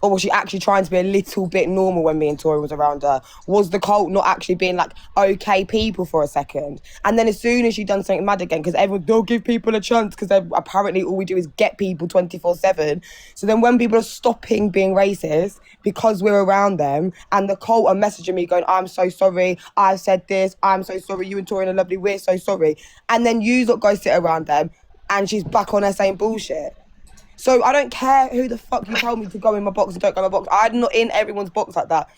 Or was she actually trying to be a little bit normal when me and Tori was around her? Was the cult not actually being, like, okay people for a second? And then as soon as she done something mad again, because everyone, they'll give people a chance, because apparently all we do is get people 24/7. So then when people are stopping being racist because we're around them, and the cult are messaging me going, I'm so sorry, I said this, I'm so sorry, you and Tori are lovely, we're so sorry. And then you lot go sit around them, and she's back on her same bullshit. So I don't care who the fuck you told me to go in my box and don't go in my box. I'm not in everyone's box like that.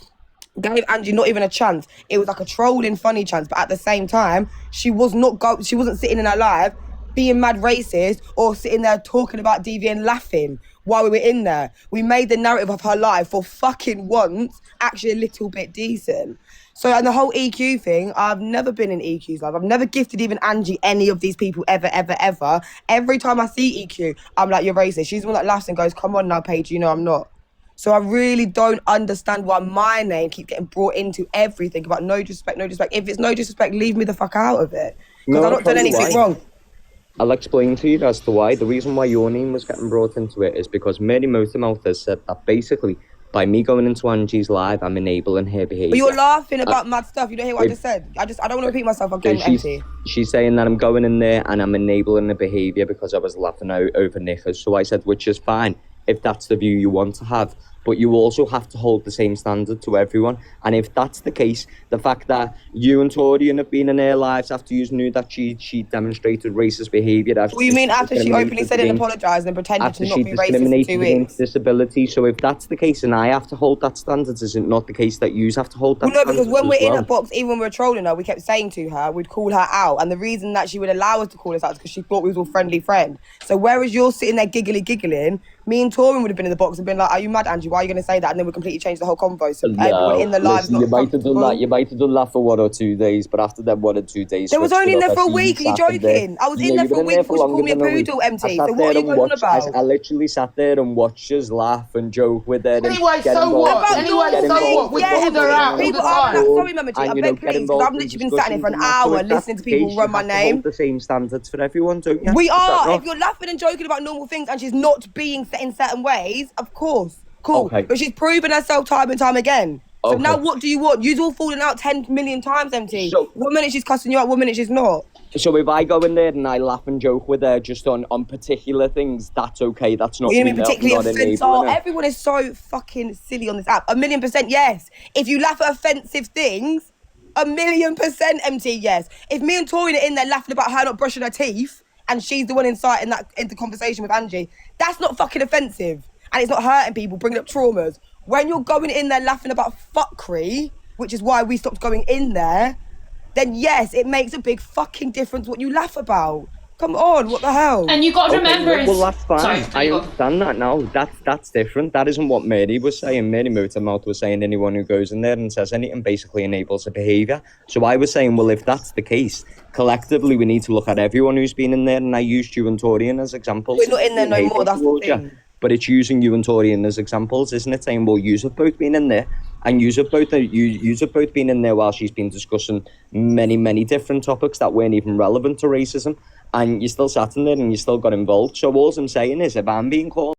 Gave Angie not even a chance. It was like a trolling funny chance, but at the same time, she wasn't sitting in her live being mad racist or sitting there talking about DV and laughing while we were in there. We made the narrative of her life for fucking once actually a little bit decent. So, and the whole EQ thing, I've never been in EQ's life. I've never gifted even Angie any of these people ever. Every time I see EQ, I'm like, you're racist. She's the one that laughs and goes, come on now, Paige, you know I'm not. So I really don't understand why my name keeps getting brought into everything about no disrespect. If it's no disrespect, leave me the fuck out of it. Because I've not done anything wrong. I'll explain to you as to why. The reason why your name was getting brought into it is because Mary Motormouth has said that basically by me going into Angie's live, I'm enabling her behaviour. But you're laughing about mad stuff. You don't hear what I just said. I don't want to repeat myself. I'm getting empty. She's saying that I'm going in there and I'm enabling the behaviour because I was laughing out over knickers. So I said, which is fine if that's the view you want to have. But you also have to hold the same standard to everyone. And if that's the case, the fact that you and Torian have been in their lives after you knew that she demonstrated racist behaviour. What you mean after she openly said it and apologised and pretended to not be racist for 2 weeks? Disability. So if that's the case and I have to hold that standard, is it not the case that you have to hold that standard? No, because when we're in a box, even when we were trolling her, we kept saying to her, we'd call her out. And the reason that she would allow us to call us out is because she thought we was all friendly friends. So whereas you're sitting there giggling, me and Torian would have been in the box and been like, are you mad, Angie? Why are you going to say that? And then we completely changed the whole convo. So everyone in the live. You might have done that. You might have done that for 1 or 2 days, but after them 1 or 2 days, there was only in there for a week. Are you joking? I was in there for a week before she called me a poodle, MT. So what are you going on about? I literally sat there and watched us laugh and joke with her. Anyway, so what? We pulled her out. People are sorry, Mama G. I beg please, because I've literally been sat here for an hour listening to people run my name. The same standards for everyone, don't you? We are. If you're laughing and joking about normal things and she's not being set in certain ways, of course. Cool. Okay. But she's proven herself time and time again. So now what do you want? You're all falling out 10 million times, MT. So, 1 minute she's cussing you out, 1 minute she's not. So if I go in there and I laugh and joke with her just on particular things, that's okay. That's not me. Particularly offensive. Oh, everyone is so fucking silly on this app. 1,000,000% yes. If you laugh at offensive things, 1,000,000% MT yes. If me and Tori are in there laughing about her not brushing her teeth and she's the one inciting that into conversation with Angie, that's not fucking offensive. And it's not hurting people, bringing up traumas. When you're going in there laughing about fuckery, which is why we stopped going in there, then yes, it makes a big fucking difference what you laugh about. Come on, what the hell? And you got to remember... Well, that's fine. I understand that now. That's different. That isn't what Mary was saying. Mary moved her mouth was saying anyone who goes in there and says anything basically enables a behaviour. So I was saying, well, if that's the case, collectively we need to look at everyone who's been in there, and I used you and Torian as examples. We're not in there no more, that's the thing. But it's using you and Torian as examples, isn't it? Saying, well, yous have both been in there, and yous have both been in there while she's been discussing many, many different topics that weren't even relevant to racism, and you still sat in there and you still got involved. So all I'm saying is, if I'm being called...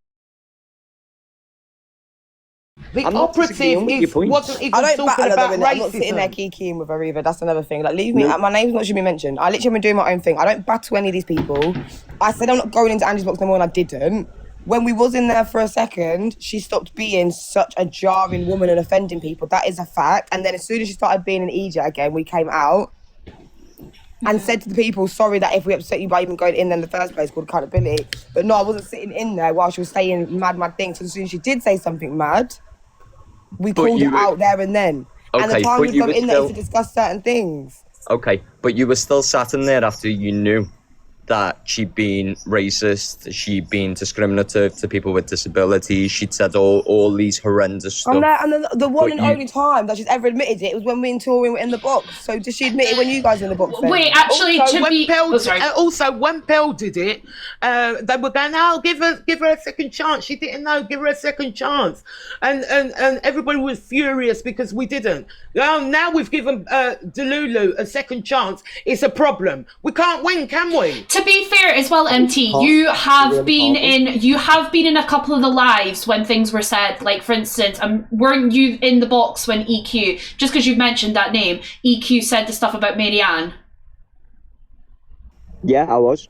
The operative wasn't even talking about racism. I'm not sitting there kikiing with her either. That's another thing. Like, leave me. My name's not should be mentioned. I literally been doing my own thing. I don't battle any of these people. I said I'm not going into Angie's box no more, and I didn't. When we was in there for a second, she stopped being such a jarring woman and offending people. That is a fact. And then as soon as she started being an Egypt again, we came out and said to the people, sorry that if we upset you by even going in there in the first place, called accountability. But no, I wasn't sitting in there while she was saying mad things. So as soon as she did say something mad, we called it out there and then. And the time we come in there to discuss certain things. Okay, but you were still sat in there after you knew that she'd been racist, she'd been discriminative to people with disabilities, she'd said all these horrendous stuff. And then the one and only time that she's ever admitted it was when me and Tori were in the box. So did she admit it when you guys were in the box then? Wait, actually, also, when Pearl did it, they were going, "Oh, give her a second chance." She didn't know, give her a second chance, and everybody was furious because we didn't. Now we've given Delulu a second chance. It's a problem. We can't win, can we? To be fair as well, MT, you have been in a couple of the lives when things were said. Like, for instance, weren't you in the box when EQ, just because you've mentioned that name, EQ said the stuff about Marianne? Yeah, I was.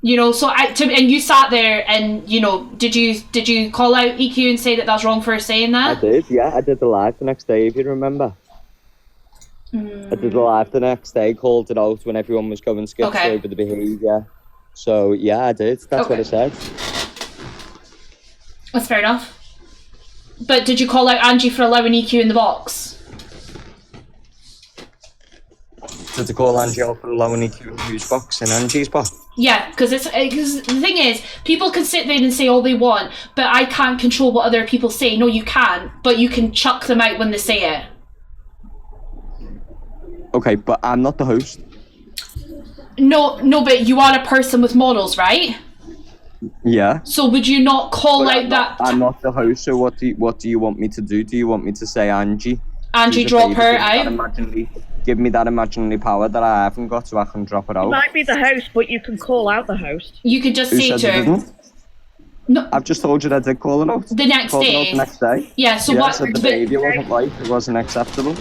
You know, so and you sat there, and you know, did you call out EQ and say that that's wrong for saying that? I did. Yeah, I did the live the next day, if you remember. I did the live the next day, called it out when everyone was going skits over the behaviour. So yeah, I did. That's what I said. That's fair enough. But did you call out Angie for allowing EQ in the box? Did I call Angie out for allowing EQ in whose box? In Angie's box? Yeah, because the thing is, people can sit there and say all they want, but I can't control what other people say. No, you can't, but you can chuck them out when they say it. Okay, but I'm not the host. No, but you are a person with morals, right? Yeah. So would you not call out that... I'm not the host, so what do you want me to do? Do you want me to say Angie? Angie, drop her out? Give me that imaginary power that I haven't got, so I can drop it out. You might be the host, but you can call out the host. You could just say to her... No. I've just told you that I did call it out. The next day? Yeah, so what... The behaviour wasn't right, it wasn't acceptable.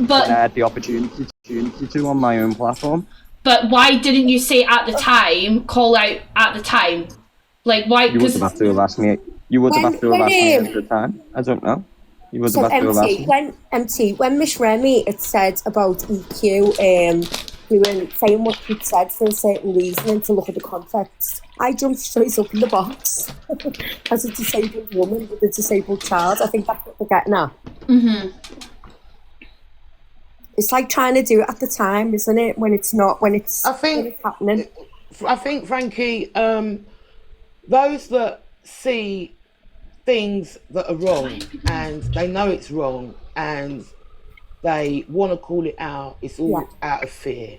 But... And I had the opportunity to on my own platform. But why didn't you say at the time, call out at the time? Like, why? You would have had to have asked me. You would have had to have asked me at the time. I don't know. You would have had to have asked me. When Miss Remy had said about EQ, we were saying what she'd said for a certain reason and to look at the context, I jumped straight up in the box as a disabled woman with a disabled child. I think that's what we're getting at. Mm-hmm. It's like trying to do it at the time, isn't it? When it's not, when it's happening. I think, Frankie, those that see things that are wrong and they know it's wrong and they want to call it out, it's all out of fear.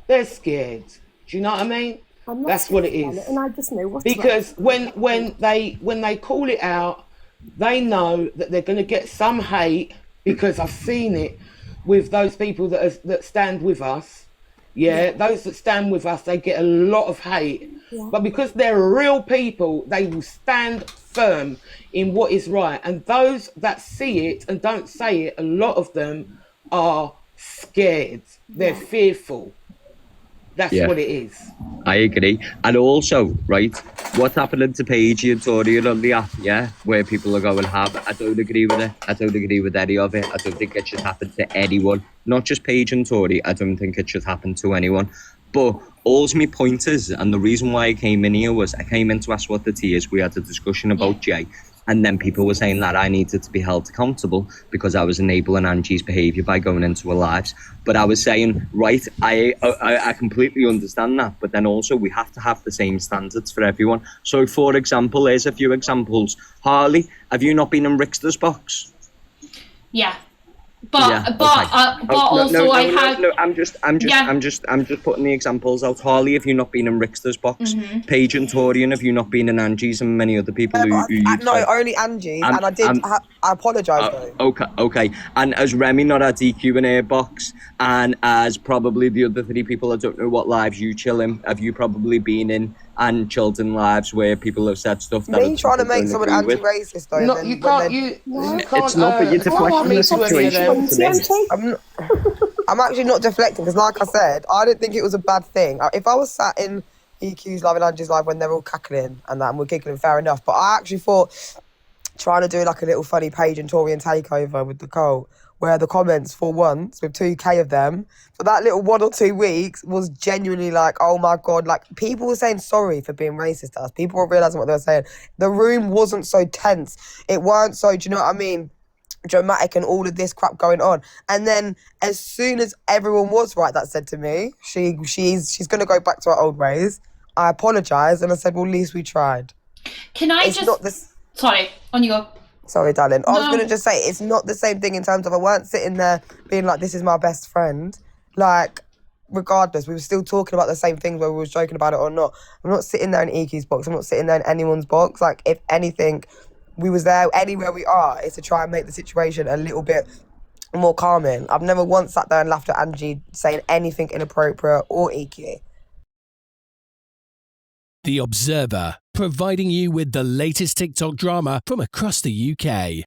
They're scared. Do you know what I mean? That's what it is. And I just know what's because when they call it out, they know that they're going to get some hate, because I've seen it with those people that stand with us, Yeah, those that stand with us, they get a lot of hate. But because they're real people, they will stand firm in what is right. And those that see it and don't say it, a lot of them are scared. They're fearful. That's what it is. I agree. And also, right, what's happening to Paige and Torian on the app, where people are going, I don't agree with it. I don't agree with any of it. I don't think it should happen to anyone. Not just Paige and Tori. I don't think it should happen to anyone. But all's my point is, and the reason why I came in here was I came in to ask what the tea is. We had a discussion about Jay. And then people were saying that I needed to be held accountable because I was enabling Angie's behaviour by going into her lives. But I was saying, right, I completely understand that. But then also we have to have the same standards for everyone. So, for example, here's a few examples. Harley, have you not been in Rickster's box? Yeah. But I had. No, I'm just putting the examples out. Harley, have you not been in Rickster's box? Paige and Torian, have you not been in Angie's, and many other people No, only Angie's, and I did. I apologise though. Okay. And has Remy not had DQ in her box? And as probably the other 3 people, I don't know what lives you chill in. Have you probably been in? And children lives where people have said stuff that me trying to make someone anti-racist though. No, you can't. You can't. It's not for you to deflect the situation. I'm actually not deflecting because, like I said, I didn't think it was a bad thing. If I was sat in EQ's live and Angie's live when they're all cackling and that, and we're giggling, fair enough. But I actually thought trying to do like a little funny Paige and Torian takeover with the cult, where the comments for once with 2K of them for that little 1 or 2 weeks was genuinely like, oh my God, like people were saying sorry for being racist to us. People were realising what they were saying. The room wasn't so tense. It weren't so, do you know what I mean, dramatic and all of this crap going on. And then as soon as everyone was right, that said to me, she's going to go back to her old ways. I apologised and I said, well, at least we tried. Can I Sorry, on you go. Sorry, darling. I was going to just say, it's not the same thing in terms of I weren't sitting there being like, this is my best friend. Like, regardless, we were still talking about the same things whether we were joking about it or not. I'm not sitting there in EQ's box. I'm not sitting there in anyone's box. Like, if anything, we was there anywhere we are is to try and make the situation a little bit more calming. I've never once sat there and laughed at Angie saying anything inappropriate or EQ. The Observer, providing you with the latest TikTok drama from across the UK.